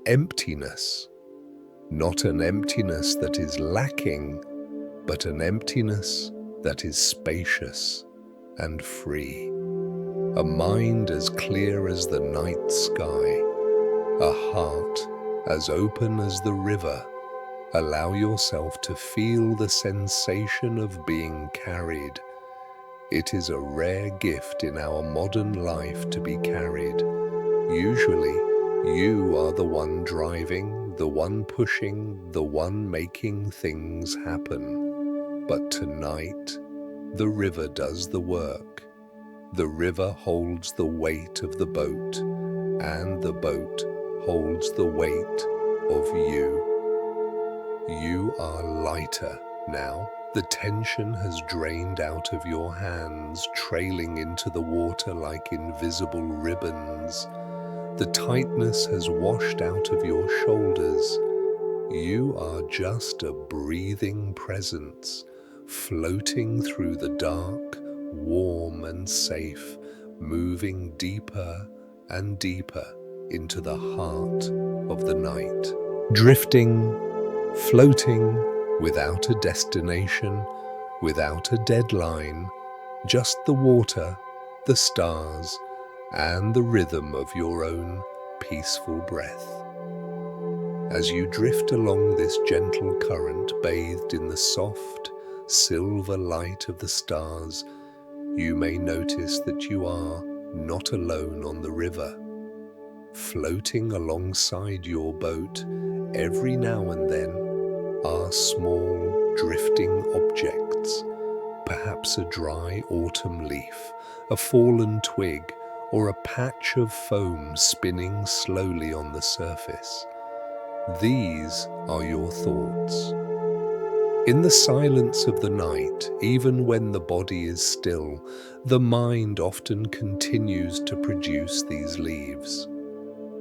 emptiness. Not an emptiness that is lacking, but an emptiness that is spacious and free. A mind as clear as the night sky, a heart as open as the river. Allow yourself to feel the sensation of being carried. It is a rare gift in our modern life to be carried. Usually, you are the one driving, the one pushing, the one making things happen. But tonight, the river does the work. The river holds the weight of the boat, and the boat holds the weight of you. You are lighter now. The tension has drained out of your hands, trailing into the water like invisible ribbons. The tightness has washed out of your shoulders. You are just a breathing presence, floating through the dark, warm and safe, moving deeper and deeper into the heart of the night. Drifting, floating, without a destination, without a deadline, just the water, the stars, and the rhythm of your own peaceful breath. As you drift along this gentle current bathed in the soft, silver light of the stars, you may notice that you are not alone on the river. Floating alongside your boat, every now and then, are small, drifting objects, perhaps a dry autumn leaf, a fallen twig, or a patch of foam spinning slowly on the surface. These are your thoughts. In the silence of the night, even when the body is still, the mind often continues to produce these leaves.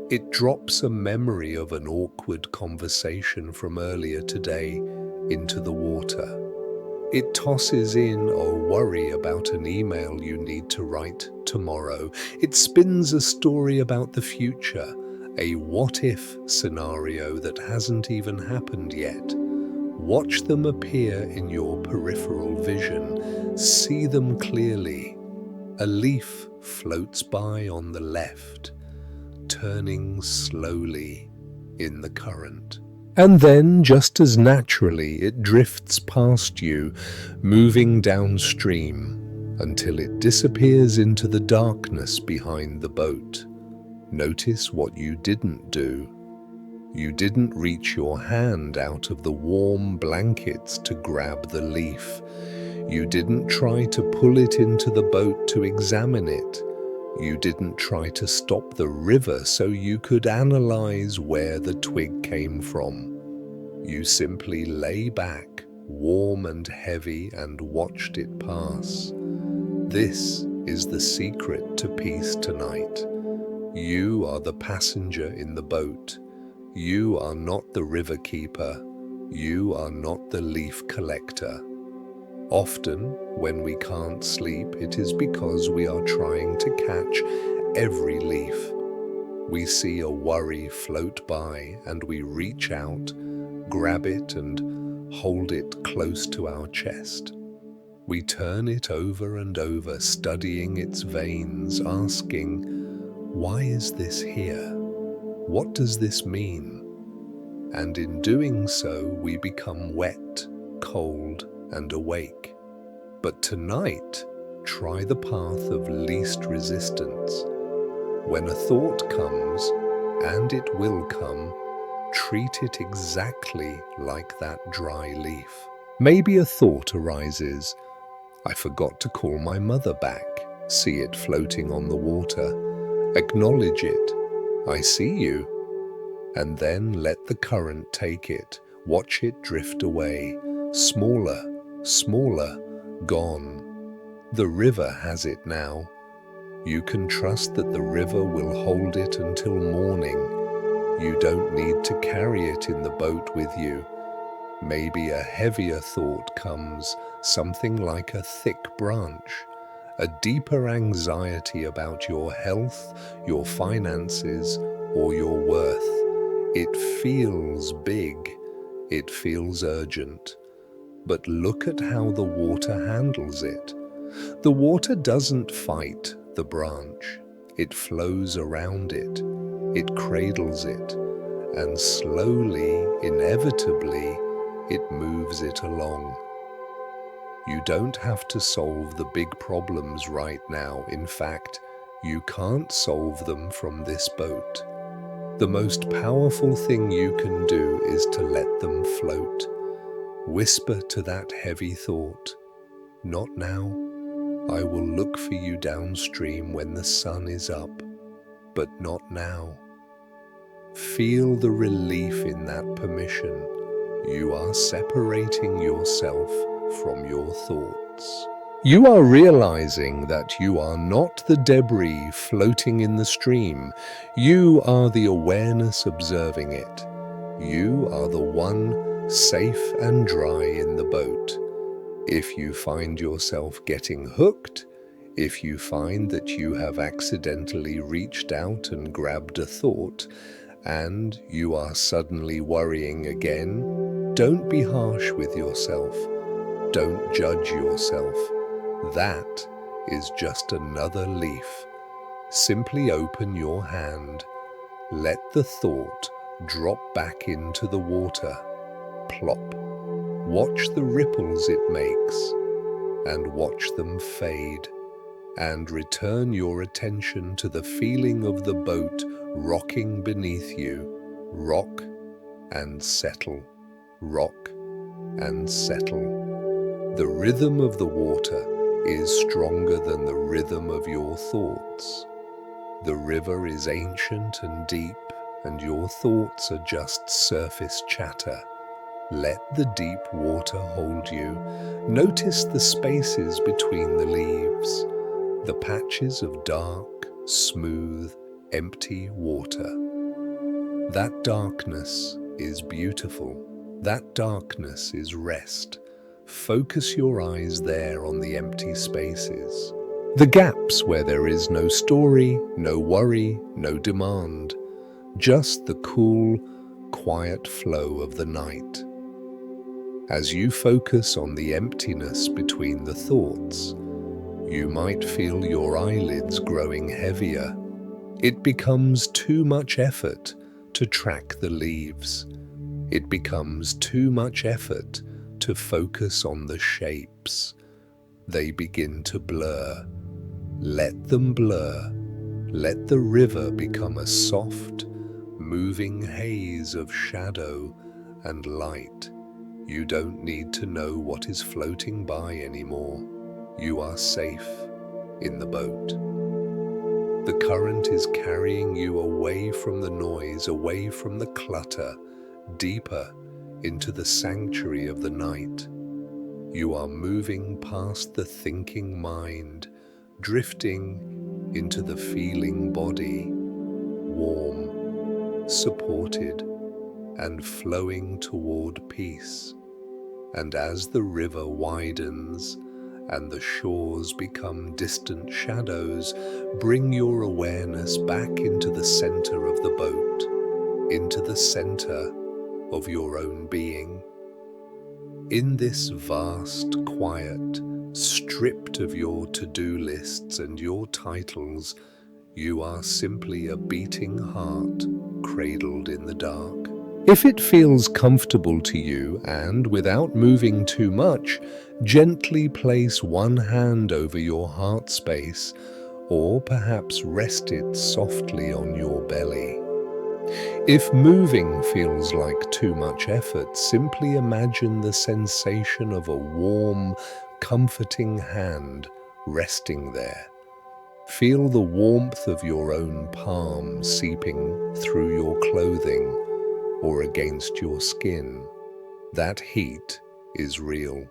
It drops a memory of an awkward conversation from earlier today into the water. It tosses in a worry about an email you need to write tomorrow. It spins a story about the future, a what-if scenario that hasn't even happened yet. Watch them appear in your peripheral vision. See them clearly. A leaf floats by on the left, turning slowly in the current. And then, just as naturally, it drifts past you, moving downstream, until it disappears into the darkness behind the boat. Notice what you didn't do. You didn't reach your hand out of the warm blankets to grab the leaf. You didn't try to pull it into the boat to examine it. You didn't try to stop the river so you could analyze where the twig came from. You simply lay back, warm and heavy, and watched it pass. This is the secret to peace tonight. You are the passenger in the boat. You are not the river keeper. You are not the leaf collector. Often, when we can't sleep, it is because we are trying to catch every leaf. We see a worry float by and we reach out, grab it and hold it close to our chest. We turn it over and over, studying its veins, asking, "Why is this here? What does this mean?" And in doing so, we become wet, cold, and awake. But tonight, try the path of least resistance. When a thought comes, and it will come, treat it exactly like that dry leaf. Maybe a thought arises, "I forgot to call my mother back." See it floating on the water. Acknowledge it. "I see you." And then let the current take it. Watch it drift away. Smaller, smaller, gone. The river has it now. You can trust that the river will hold it until morning. You don't need to carry it in the boat with you. Maybe a heavier thought comes, something like a thick branch, a deeper anxiety about your health, your finances, or your worth. It feels big, it feels urgent. But look at how the water handles it. The water doesn't fight the branch. It flows around it. It cradles it. And slowly, inevitably, it moves it along. You don't have to solve the big problems right now. In fact, you can't solve them from this boat. The most powerful thing you can do is to let them float. Whisper to that heavy thought, "Not now. I will look for you downstream when the sun is up, but not now." Feel the relief in that permission. You are separating yourself from your thoughts. You are realizing that you are not the debris floating in the stream. You are the awareness observing it. You are the one safe and dry in the boat. If you find yourself getting hooked, if you find that you have accidentally reached out and grabbed a thought, and you are suddenly worrying again, don't be harsh with yourself. Don't judge yourself. That is just another leaf. Simply open your hand. Let the thought drop back into the water. Plop. Watch the ripples it makes, and watch them fade. And return your attention to the feeling of the boat rocking beneath you. Rock and settle. Rock and settle. The rhythm of the water is stronger than the rhythm of your thoughts. The river is ancient and deep, and your thoughts are just surface chatter. Let the deep water hold you. Notice the spaces between the leaves, the patches of dark, smooth, empty water. That darkness is beautiful. That darkness is rest. Focus your eyes there on the empty spaces. The gaps where there is no story, no worry, no demand. just the cool, quiet flow of the night. As you focus on the emptiness between the thoughts, you might feel your eyelids growing heavier. It becomes too much effort to track the leaves. It becomes too much effort to focus on the shapes. They begin to blur. Let them blur. Let the river become a soft, moving haze of shadow and light. You don't need to know what is floating by anymore. You are safe in the boat. The current is carrying you away from the noise, away from the clutter, deeper into the sanctuary of the night. You are moving past the thinking mind, drifting into the feeling body, warm, supported, and flowing toward peace. And as the river widens and the shores become distant shadows, bring your awareness back into the center of the boat, into the center of your own being. In this vast quiet, stripped of your to-do lists and your titles, you are simply a beating heart cradled in the dark. If it feels comfortable to you and, without moving too much, gently place one hand over your heart space or perhaps rest it softly on your belly. If moving feels like too much effort, simply imagine the sensation of a warm, comforting hand resting there. Feel the warmth of your own palm seeping through your clothing or against your skin. That heat is real.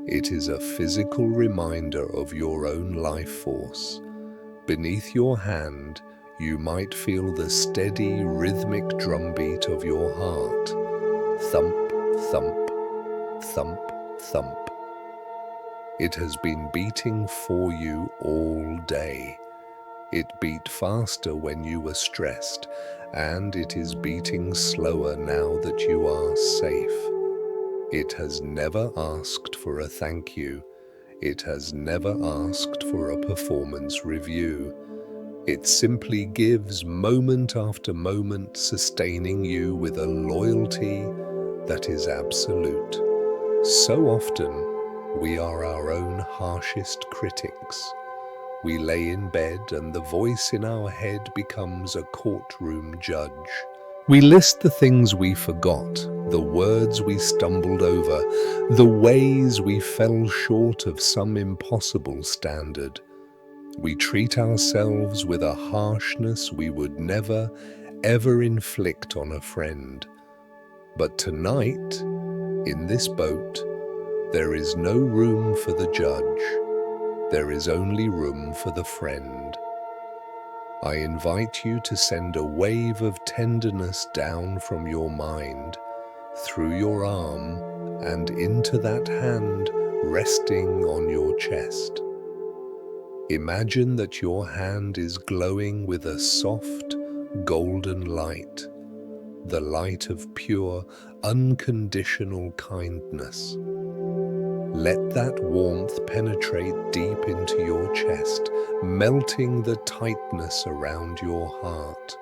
It is a physical reminder of your own life force. Beneath your hand, you might feel the steady, rhythmic drumbeat of your heart. Thump, thump, thump, thump. It has been beating for you all day. It beat faster when you were stressed, and it is beating slower now that you are safe. It has never asked for a thank you. It has never asked for a performance review. It simply gives moment after moment, sustaining you with a loyalty that is absolute. So often, we are our own harshest critics. We lay in bed and the voice in our head becomes a courtroom judge. We list the things we forgot, the words we stumbled over, the ways we fell short of some impossible standard. We treat ourselves with a harshness we would never, ever inflict on a friend. But tonight, in this boat, there is no room for the judge. There is only room for the friend. I invite you to send a wave of tenderness down from your mind, through your arm, and into that hand resting on your chest. Imagine that your hand is glowing with a soft, golden light, the light of pure, unconditional kindness. Let that warmth penetrate deep into your chest, melting the tightness around your heart.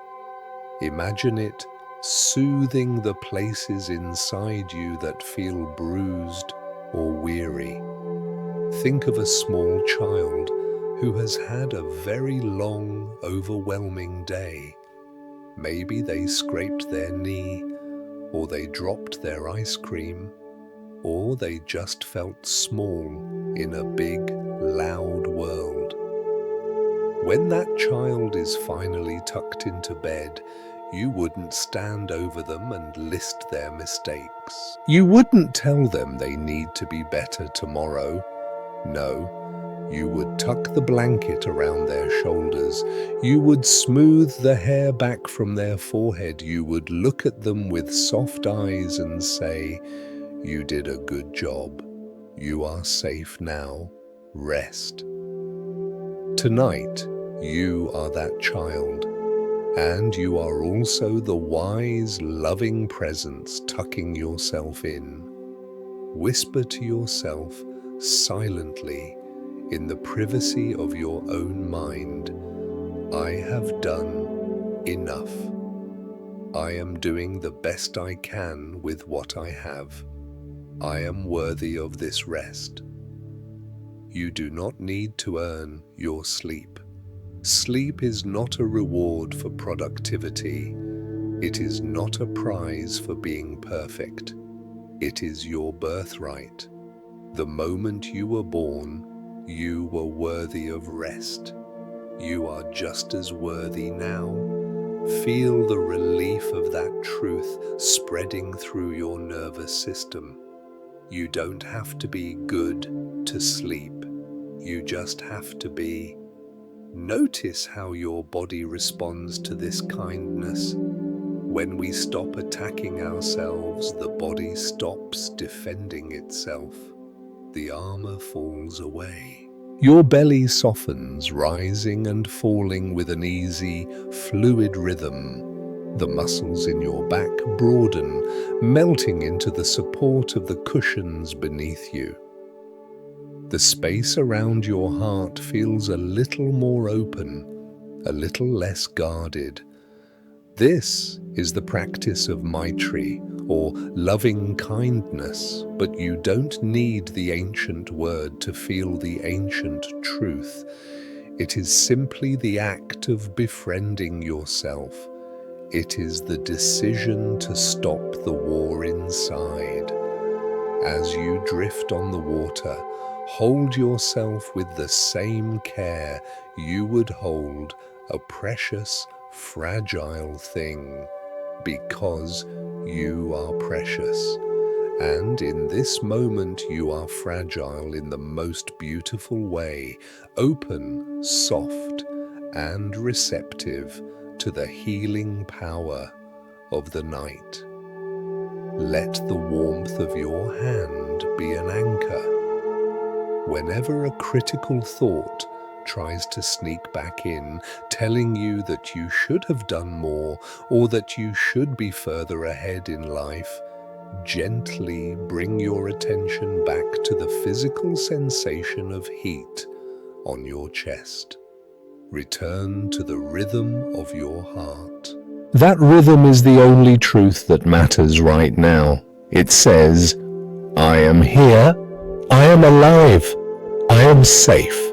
Imagine it soothing the places inside you that feel bruised or weary. Think of a small child who has had a very long, overwhelming day. Maybe they scraped their knee, or they dropped their ice cream, or they just felt small in a big, loud world. When that child is finally tucked into bed, you wouldn't stand over them and list their mistakes. You wouldn't tell them they need to be better tomorrow. No, you would tuck the blanket around their shoulders. You would smooth the hair back from their forehead. You would look at them with soft eyes and say, "You did a good job. You are safe now. Rest." Tonight, you are that child. And you are also the wise, loving presence tucking yourself in. Whisper to yourself silently in the privacy of your own mind, I have done enough. I am doing the best I can with what I have. I am worthy of this rest. You do not need to earn your sleep. Sleep is not a reward for productivity. It is not a prize for being perfect. It is your birthright. The moment you were born, you were worthy of rest. You are just as worthy now. Feel the relief of that truth spreading through your nervous system. You don't have to be good to sleep. You just have to be. Notice how your body responds to this kindness. When we stop attacking ourselves, the body stops defending itself. The armor falls away. Your belly softens, rising and falling with an easy, fluid rhythm. The muscles in your back broaden, melting into the support of the cushions beneath you. The space around your heart feels a little more open, a little less guarded. This is the practice of Maitri, or loving kindness, but you don't need the ancient word to feel the ancient truth. It is simply the act of befriending yourself. It is the decision to stop the war inside. As you drift on the water, hold yourself with the same care you would hold a precious, fragile thing, because you are precious. And in this moment you are fragile in the most beautiful way, open, soft, and receptive to the healing power of the night. Let the warmth of your hand be an anchor. Whenever a critical thought tries to sneak back in, telling you that you should have done more or that you should be further ahead in life, gently bring your attention back to the physical sensation of heat on your chest. Return to the rhythm of your heart. That rhythm is the only truth that matters right now. It says, I am here, I am alive, I am safe.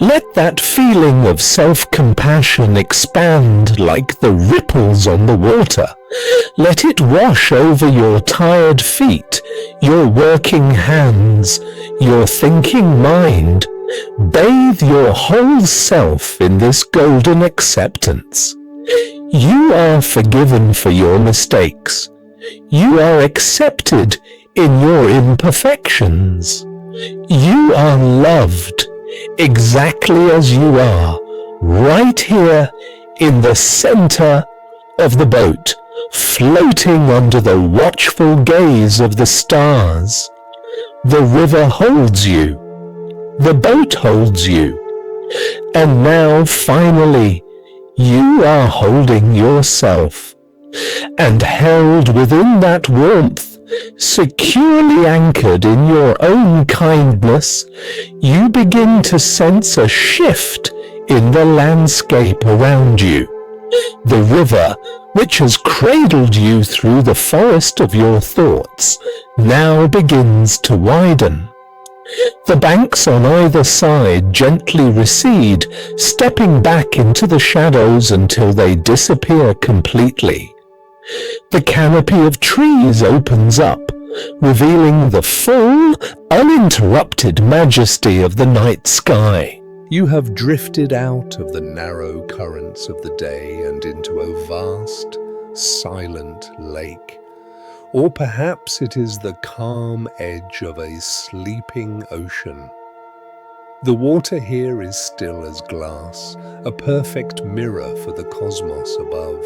Let that feeling of self-compassion expand like the ripples on the water. Let it wash over your tired feet, your working hands, your thinking mind. Bathe your whole self in this golden acceptance. You are forgiven for your mistakes. You are accepted in your imperfections. You are loved exactly as you are, right here in the center of the boat, floating under the watchful gaze of the stars. The river holds you. The boat holds you. And now, finally, you are holding yourself, and held within that warmth, securely anchored in your own kindness, you begin to sense a shift in the landscape around you. The river, which has cradled you through the forest of your thoughts, now begins to widen. The banks on either side gently recede, stepping back into the shadows until they disappear completely. The canopy of trees opens up, revealing the full, uninterrupted majesty of the night sky. You have drifted out of the narrow currents of the day and into a vast, silent lake. Or perhaps it is the calm edge of a sleeping ocean. The water here is still as glass, a perfect mirror for the cosmos above.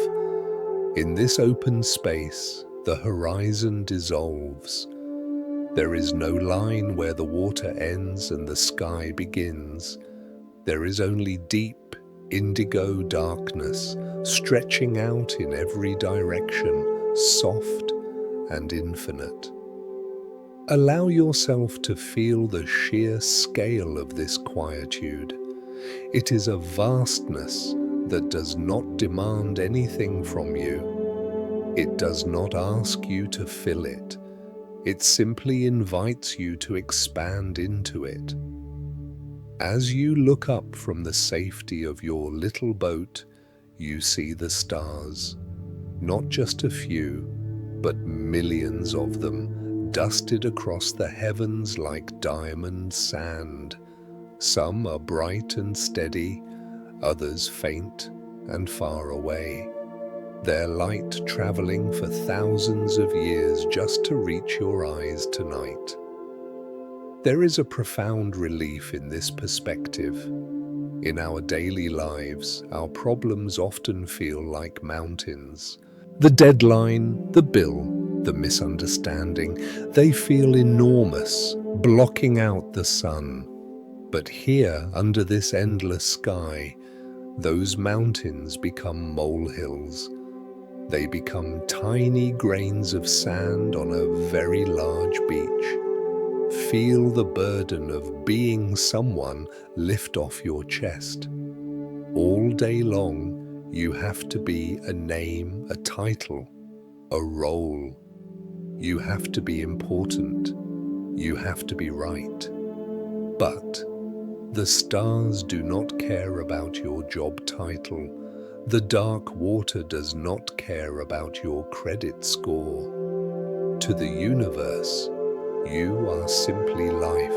In this open space, the horizon dissolves. There is no line where the water ends and the sky begins. There is only deep, indigo darkness stretching out in every direction, soft and infinite. Allow yourself to feel the sheer scale of this quietude. It is a vastness that does not demand anything from you. It does not ask you to fill it. It simply invites you to expand into it. As you look up from the safety of your little boat, you see the stars. Not just a few, but millions of them, dusted across the heavens like diamond sand. Some are bright and steady, others faint and far away, their light traveling for thousands of years just to reach your eyes tonight. There is a profound relief in this perspective. In our daily lives, our problems often feel like mountains. The deadline, the bill, the misunderstanding, they feel enormous, blocking out the sun. But here, under this endless sky, those mountains become molehills. They become tiny grains of sand on a very large beach. Feel the burden of being someone lift off your chest. All day long, you have to be a name, a title, a role. You have to be important. You have to be right. But the stars do not care about your job title. The dark water does not care about your credit score. To the universe, you are simply life.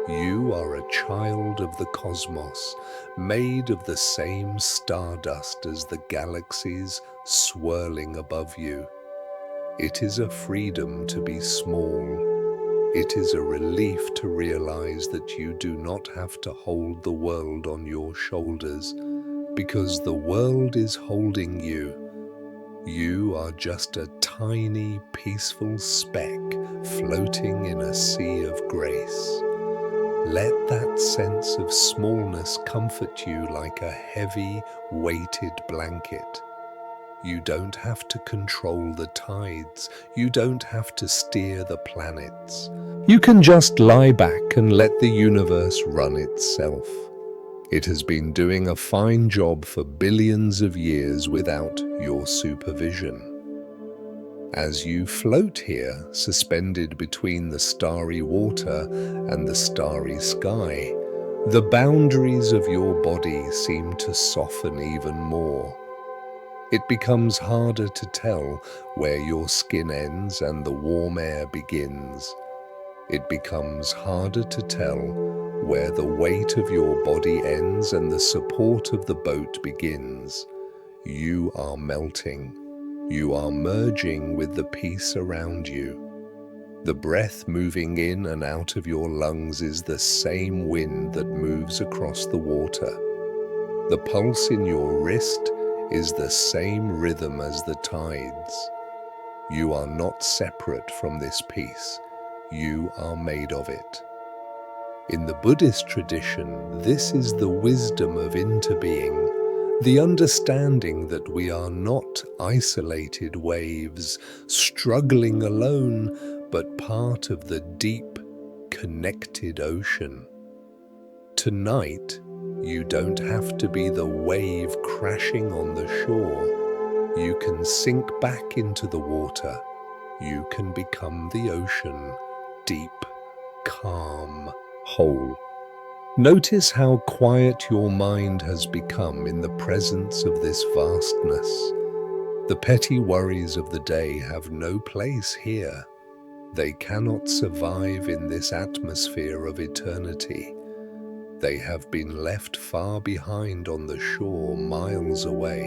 You are a child of the cosmos, made of the same stardust as the galaxies swirling above you. It is a freedom to be small. It is a relief to realize that you do not have to hold the world on your shoulders, because the world is holding you. You are just a tiny, peaceful speck floating in a sea of grace. Let that sense of smallness comfort you like a heavy, weighted blanket. You don't have to control the tides. You don't have to steer the planets. You can just lie back and let the universe run itself. It has been doing a fine job for billions of years without your supervision. As you float here, suspended between the starry water and the starry sky, the boundaries of your body seem to soften even more. It becomes harder to tell where your skin ends and the warm air begins. It becomes harder to tell where the weight of your body ends and the support of the boat begins. You are melting. You are merging with the peace around you. The breath moving in and out of your lungs is the same wind that moves across the water. The pulse in your wrist is the same rhythm as the tides. You are not separate from this peace. You are made of it. In the Buddhist tradition, this is the wisdom of interbeing, the understanding that we are not isolated waves, struggling alone, but part of the deep, connected ocean. Tonight, you don't have to be the wave crashing on the shore. You can sink back into the water. You can become the ocean, deep, calm, whole. Notice how quiet your mind has become in the presence of this vastness. The petty worries of the day have no place here. They cannot survive in this atmosphere of eternity. They have been left far behind on the shore, miles away.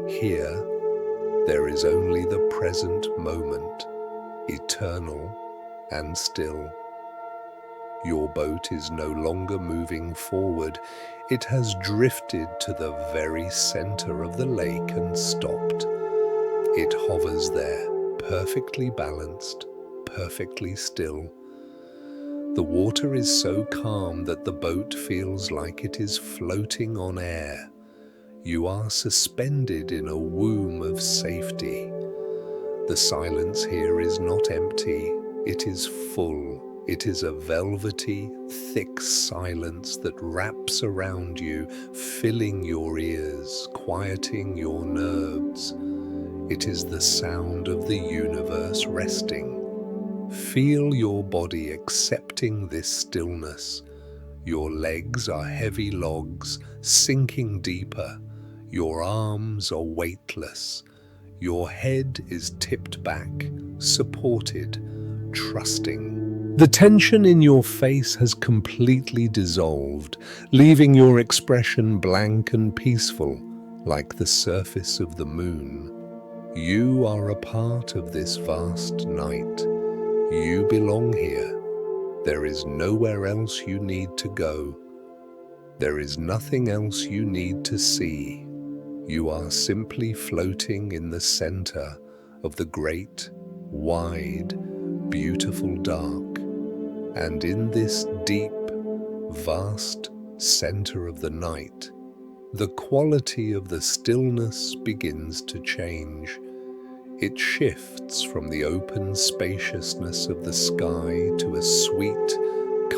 Here, there is only the present moment, eternal and still. Your boat is no longer moving forward. It has drifted to the very center of the lake and stopped. It hovers there, perfectly balanced, perfectly still. The water is so calm that the boat feels like it is floating on air. You are suspended in a womb of safety. The silence here is not empty, it is full. It is a velvety, thick silence that wraps around you, filling your ears, quieting your nerves. It is the sound of the universe resting. Feel your body accepting this stillness. Your legs are heavy logs, sinking deeper. Your arms are weightless. Your head is tipped back, supported, trusting. The tension in your face has completely dissolved, leaving your expression blank and peaceful, like the surface of the moon. You are a part of this vast night. You belong here. There is nowhere else you need to go. There is nothing else you need to see. You are simply floating in the center of the great, wide, beautiful dark. And in this deep, vast center of the night, the quality of the stillness begins to change. It shifts from the open spaciousness of the sky to a sweet,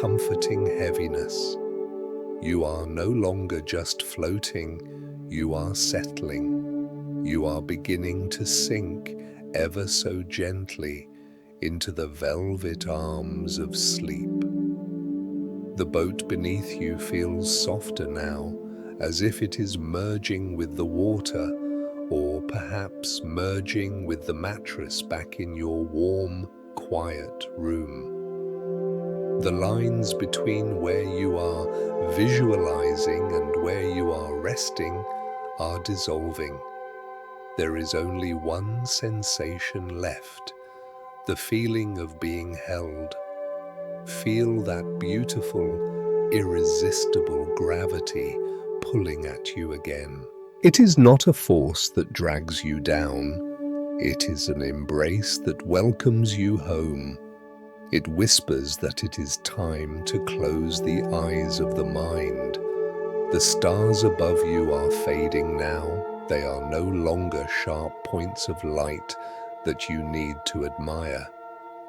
comforting heaviness. You are no longer just floating, you are settling. You are beginning to sink ever so gently into the velvet arms of sleep. The boat beneath you feels softer now, as if it is merging with the water, or perhaps merging with the mattress back in your warm, quiet room. The lines between where you are visualizing and where you are resting are dissolving. There is only one sensation left, the feeling of being held. Feel that beautiful, irresistible gravity pulling at you again. It is not a force that drags you down. It is an embrace that welcomes you home. It whispers that it is time to close the eyes of the mind. The stars above you are fading now. They are no longer sharp points of light that you need to admire.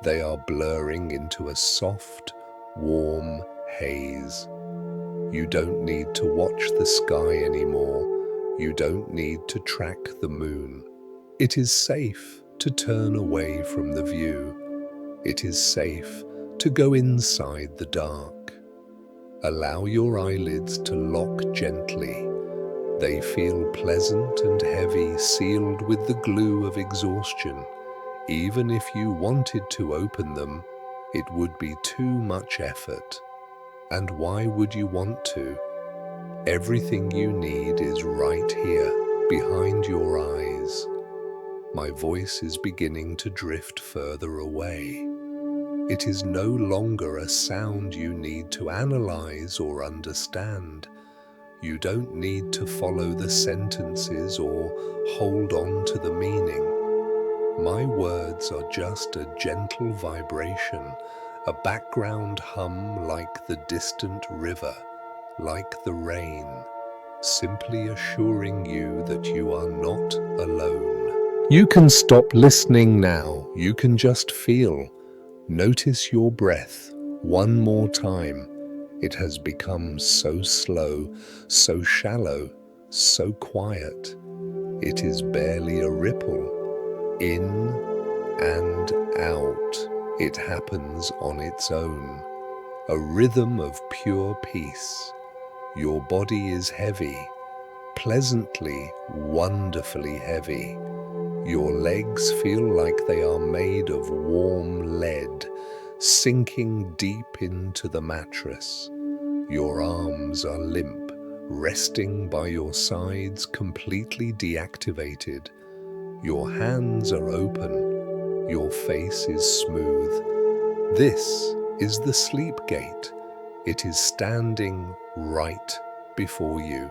They are blurring into a soft, warm haze. You don't need to watch the sky anymore. You don't need to track the moon. It is safe to turn away from the view. It is safe to go inside the dark. Allow your eyelids to lock gently. They feel pleasant and heavy, sealed with the glue of exhaustion. Even if you wanted to open them, it would be too much effort. And why would you want to? Everything you need is right here, behind your eyes. My voice is beginning to drift further away. It is no longer a sound you need to analyze or understand. You don't need to follow the sentences or hold on to the meaning. My words are just a gentle vibration, a background hum like the distant river, like the rain, simply assuring you that you are not alone. You can stop listening now. You can just feel. Notice your breath one more time. It has become so slow, so shallow, so quiet. It is barely a ripple. In and out. It happens on its own. A rhythm of pure peace. Your body is heavy, pleasantly, wonderfully heavy. Your legs feel like they are made of warm lead, sinking deep into the mattress. Your arms are limp, resting by your sides, completely deactivated. Your hands are open. Your face is smooth. This is the sleep gate. It is standing right before you.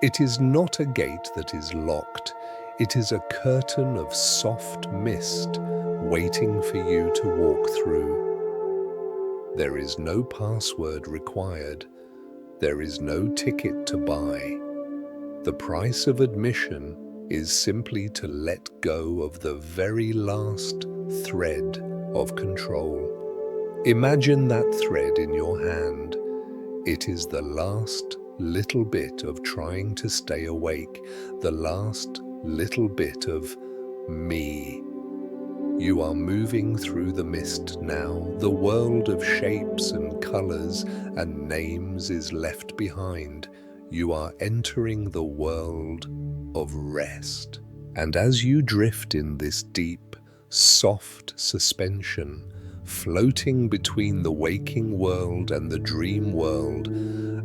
It is not a gate that is locked. It is a curtain of soft mist waiting for you to walk through. There is no password required. There is no ticket to buy. The price of admission is simply to let go of the very last thread of control. Imagine that thread in your hand. It is the last little bit of trying to stay awake, the last little bit of me. You are moving through the mist now. The world of shapes and colors and names is left behind. You are entering the world of rest. And as you drift in this deep, soft suspension, floating between the waking world and the dream world,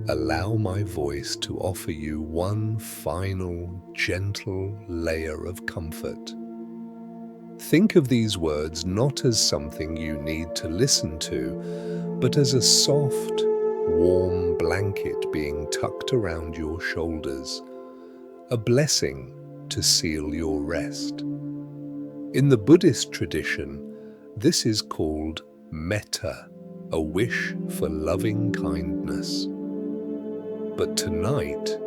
allow my voice to offer you one final, gentle layer of comfort. Think of these words not as something you need to listen to, but as a soft, warm blanket being tucked around your shoulders, a blessing to seal your rest. In the Buddhist tradition, this is called metta, a wish for loving kindness. But tonight,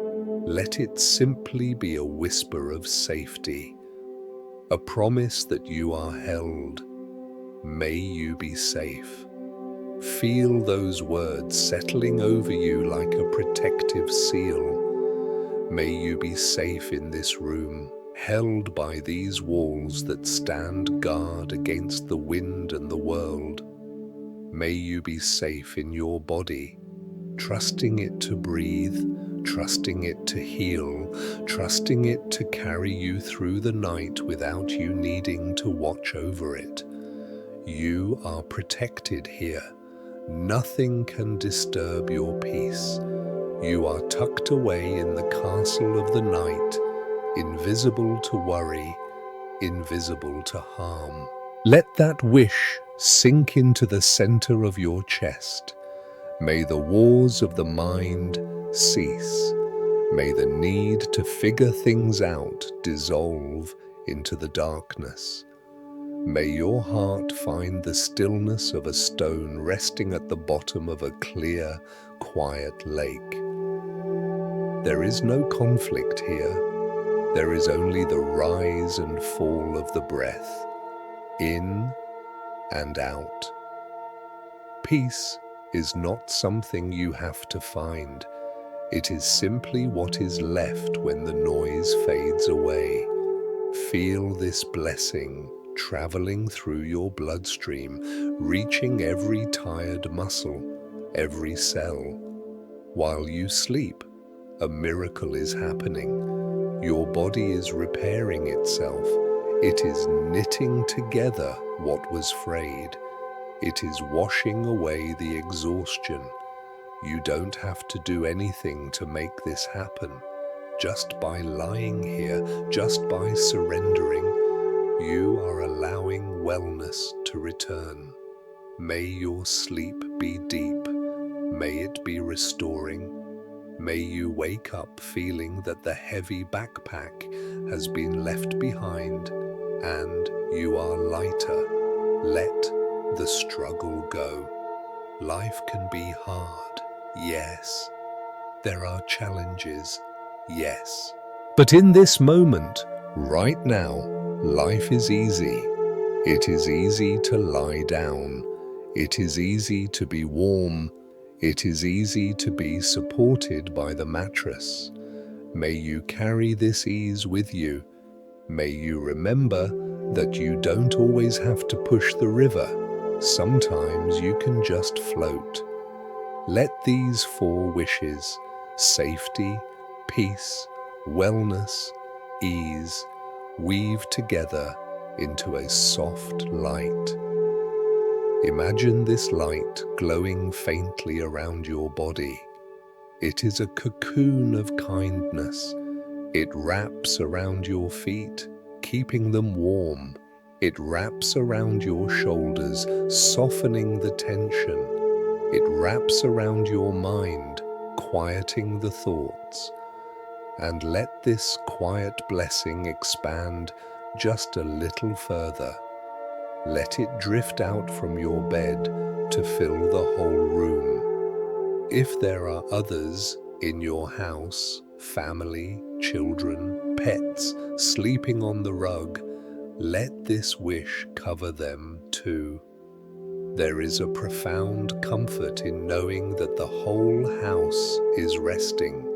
let it simply be a whisper of safety, a promise that you are held. May you be safe. Feel those words settling over you like a protective seal. May you be safe in this room, held by these walls that stand guard against the wind and the world. May you be safe in your body, trusting it to breathe, trusting it to heal, trusting it to carry you through the night without you needing to watch over it. You are protected here. Nothing can disturb your peace. You are tucked away in the castle of the night, invisible to worry, invisible to harm. Let that wish sink into the center of your chest. May the wars of the mind cease. May the need to figure things out dissolve into the darkness. May your heart find the stillness of a stone resting at the bottom of a clear, quiet lake. There is no conflict here. There is only the rise and fall of the breath, in and out. Peace is not something you have to find. It is simply what is left when the noise fades away. Feel this blessing traveling through your bloodstream, reaching every tired muscle, every cell. While you sleep, a miracle is happening. Your body is repairing itself. It is knitting together what was frayed. It is washing away the exhaustion. You don't have to do anything to make this happen. Just by lying here, just by surrendering, you are allowing wellness to return. May your sleep be deep. May it be restoring. May you wake up feeling that the heavy backpack has been left behind and you are lighter. Let the struggle go. Life can be hard, yes. There are challenges, yes. But in this moment, right now, life is easy. It is easy to lie down. It is easy to be warm. It is easy to be supported by the mattress. May you carry this ease with you. May you remember that you don't always have to push the river. Sometimes you can just float. Let these 4 wishes, safety, peace, wellness, ease, weave together into a soft light. Imagine this light glowing faintly around your body. It is a cocoon of kindness. It wraps around your feet, keeping them warm. It wraps around your shoulders, softening the tension. It wraps around your mind, quieting the thoughts. And let this quiet blessing expand just a little further. Let it drift out from your bed to fill the whole room. If there are others in your house, family, children, pets, sleeping on the rug, let this wish cover them too. There is a profound comfort in knowing that the whole house is resting.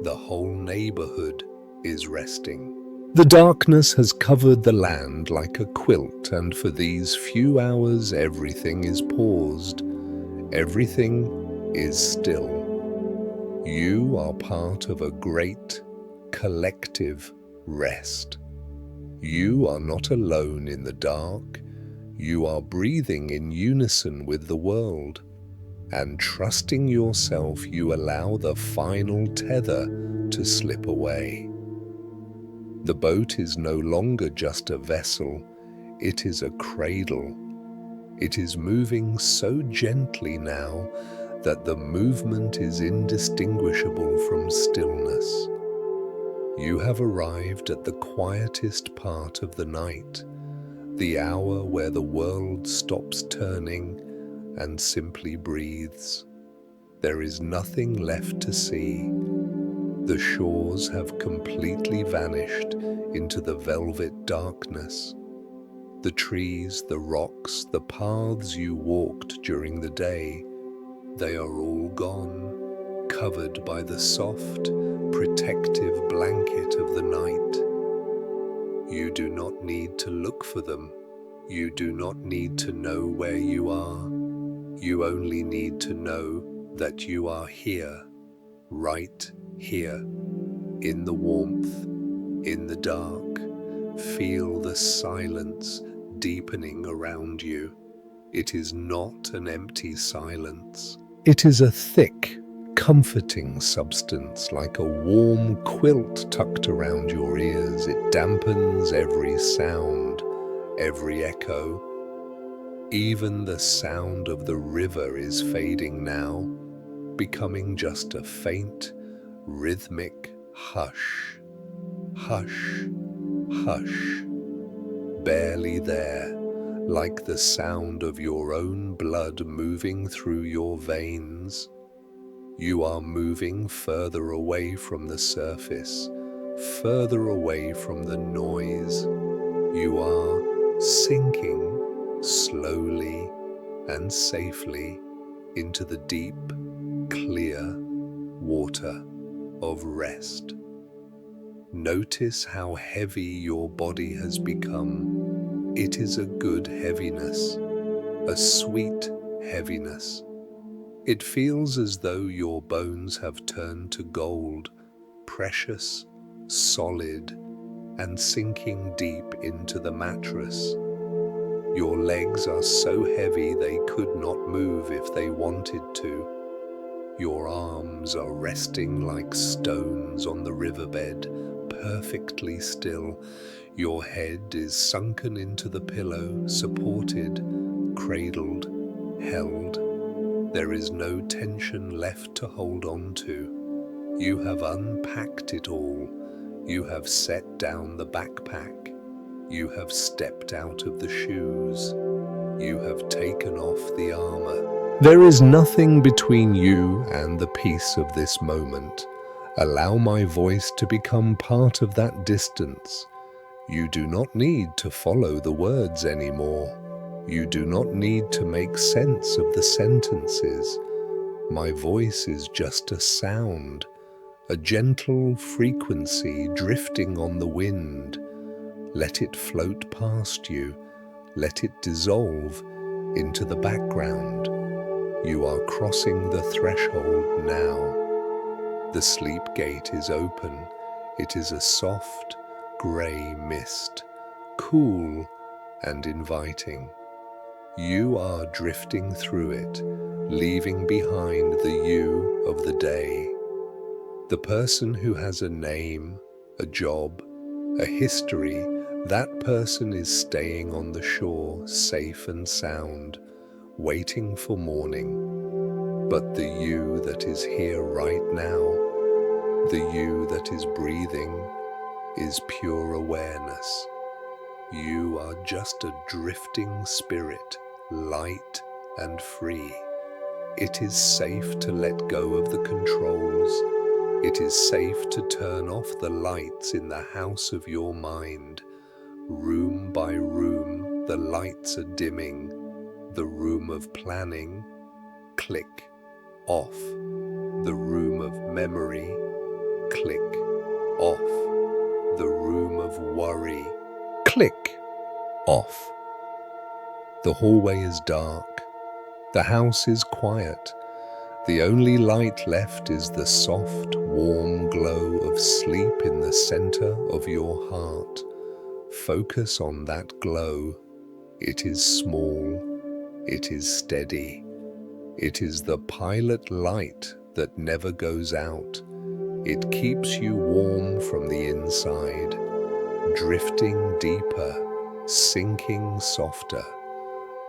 The whole neighborhood is resting. The darkness has covered the land like a quilt, and for these few hours everything is paused. Everything is still. You are part of a great, collective rest. You are not alone in the dark. You are breathing in unison with the world. And trusting yourself, you allow the final tether to slip away. The boat is no longer just a vessel, it is a cradle. It is moving so gently now that the movement is indistinguishable from stillness. You have arrived at the quietest part of the night, the hour where the world stops turning and simply breathes. There is nothing left to see. The shores have completely vanished into the velvet darkness. The trees, the rocks, the paths you walked during the day, they are all gone, covered by the soft, protective blanket of the night. You do not need to look for them. You do not need to know where you are. You only need to know that you are here, right here, in the warmth, in the dark. Feel the silence deepening around you. It is not an empty silence. It is a thick, comforting substance, like a warm quilt tucked around your ears. It dampens every sound, every echo. Even the sound of the river is fading now, becoming just a faint, rhythmic hush. Hush, hush. Barely there, like the sound of your own blood moving through your veins. You are moving further away from the surface, further away from the noise. You are sinking slowly and safely into the deep, clear water of rest. Notice how heavy your body has become. It is a good heaviness, a sweet heaviness. It feels as though your bones have turned to gold, precious, solid, and sinking deep into the mattress. Your legs are so heavy they could not move if they wanted to. Your arms are resting like stones on the riverbed, perfectly still. Your head is sunken into the pillow, supported, cradled, held. There is no tension left to hold on to. You have unpacked it all. You have set down the backpack. You have stepped out of the shoes. You have taken off the armor. There is nothing between you and the peace of this moment. Allow my voice to become part of that distance. You do not need to follow the words anymore. You do not need to make sense of the sentences. My voice is just a sound, a gentle frequency drifting on the wind. Let it float past you. Let it dissolve into the background. You are crossing the threshold now. The sleep gate is open. It is a soft, grey mist, cool and inviting. You are drifting through it, leaving behind the you of the day. The person who has a name, a job, a history, that person is staying on the shore, safe and sound, waiting for morning. But the you that is here right now, the you that is breathing, is pure awareness. You are just a drifting spirit, light and free. It is safe to let go of the controls. It is safe to turn off the lights in the house of your mind. Room by room, the lights are dimming. The room of planning, click, off. The room of memory, click, off. The room of worry, click, off. The hallway is dark. The house is quiet. The only light left is the soft, warm glow of sleep in the center of your heart. Focus on that glow. It is small. It is steady. It is the pilot light that never goes out. It keeps you warm from the inside, drifting deeper, sinking softer.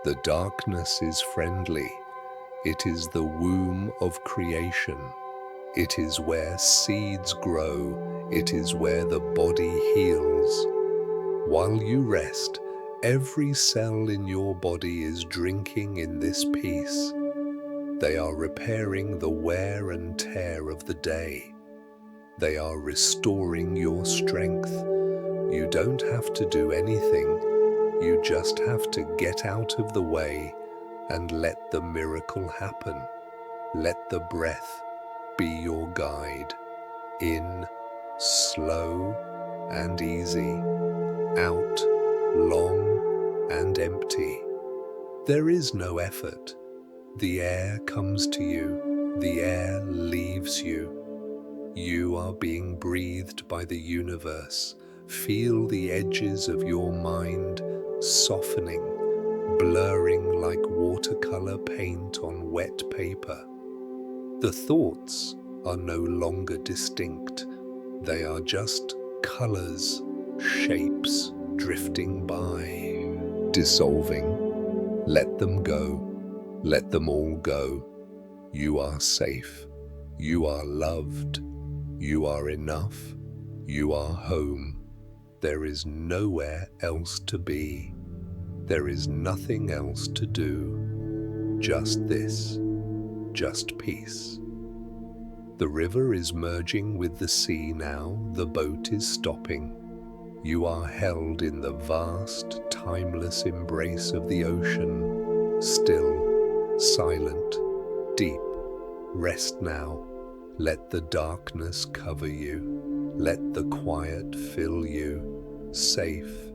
The darkness is friendly. It is the womb of creation. It is where seeds grow. It is where the body heals. While you rest, every cell in your body is drinking in this peace. They are repairing the wear and tear of the day. They are restoring your strength. You don't have to do anything. You just have to get out of the way and let the miracle happen. Let the breath be your guide. In, slow and easy. Out, long and empty. There is no effort. The air comes to you. The air leaves you. You are being breathed by the universe. Feel the edges of your mind softening, blurring like watercolor paint on wet paper. The thoughts are no longer distinct. They are just colors, shapes drifting by, dissolving. Let them go. Let them all go. You are safe. You are loved. You are enough. You are home. There is nowhere else to be. There is nothing else to do. Just this. Just peace. The river is merging with the sea now. The boat is stopping. You are held in the vast, timeless embrace of the ocean. Still, silent, deep. Rest now. Let the darkness cover you. Let the quiet fill you. Safe,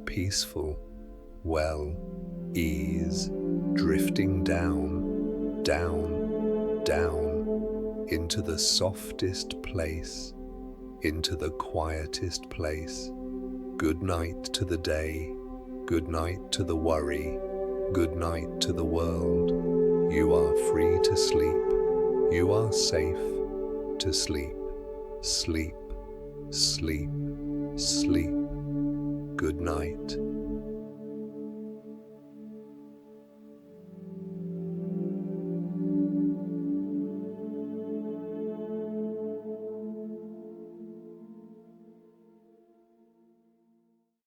peaceful, well, ease, drifting down, down, down, into the softest place, into the quietest place. Good night to the day. Good night to the worry. Good night to the world. You are free to sleep. You are safe to sleep. Sleep, sleep, sleep. Good night.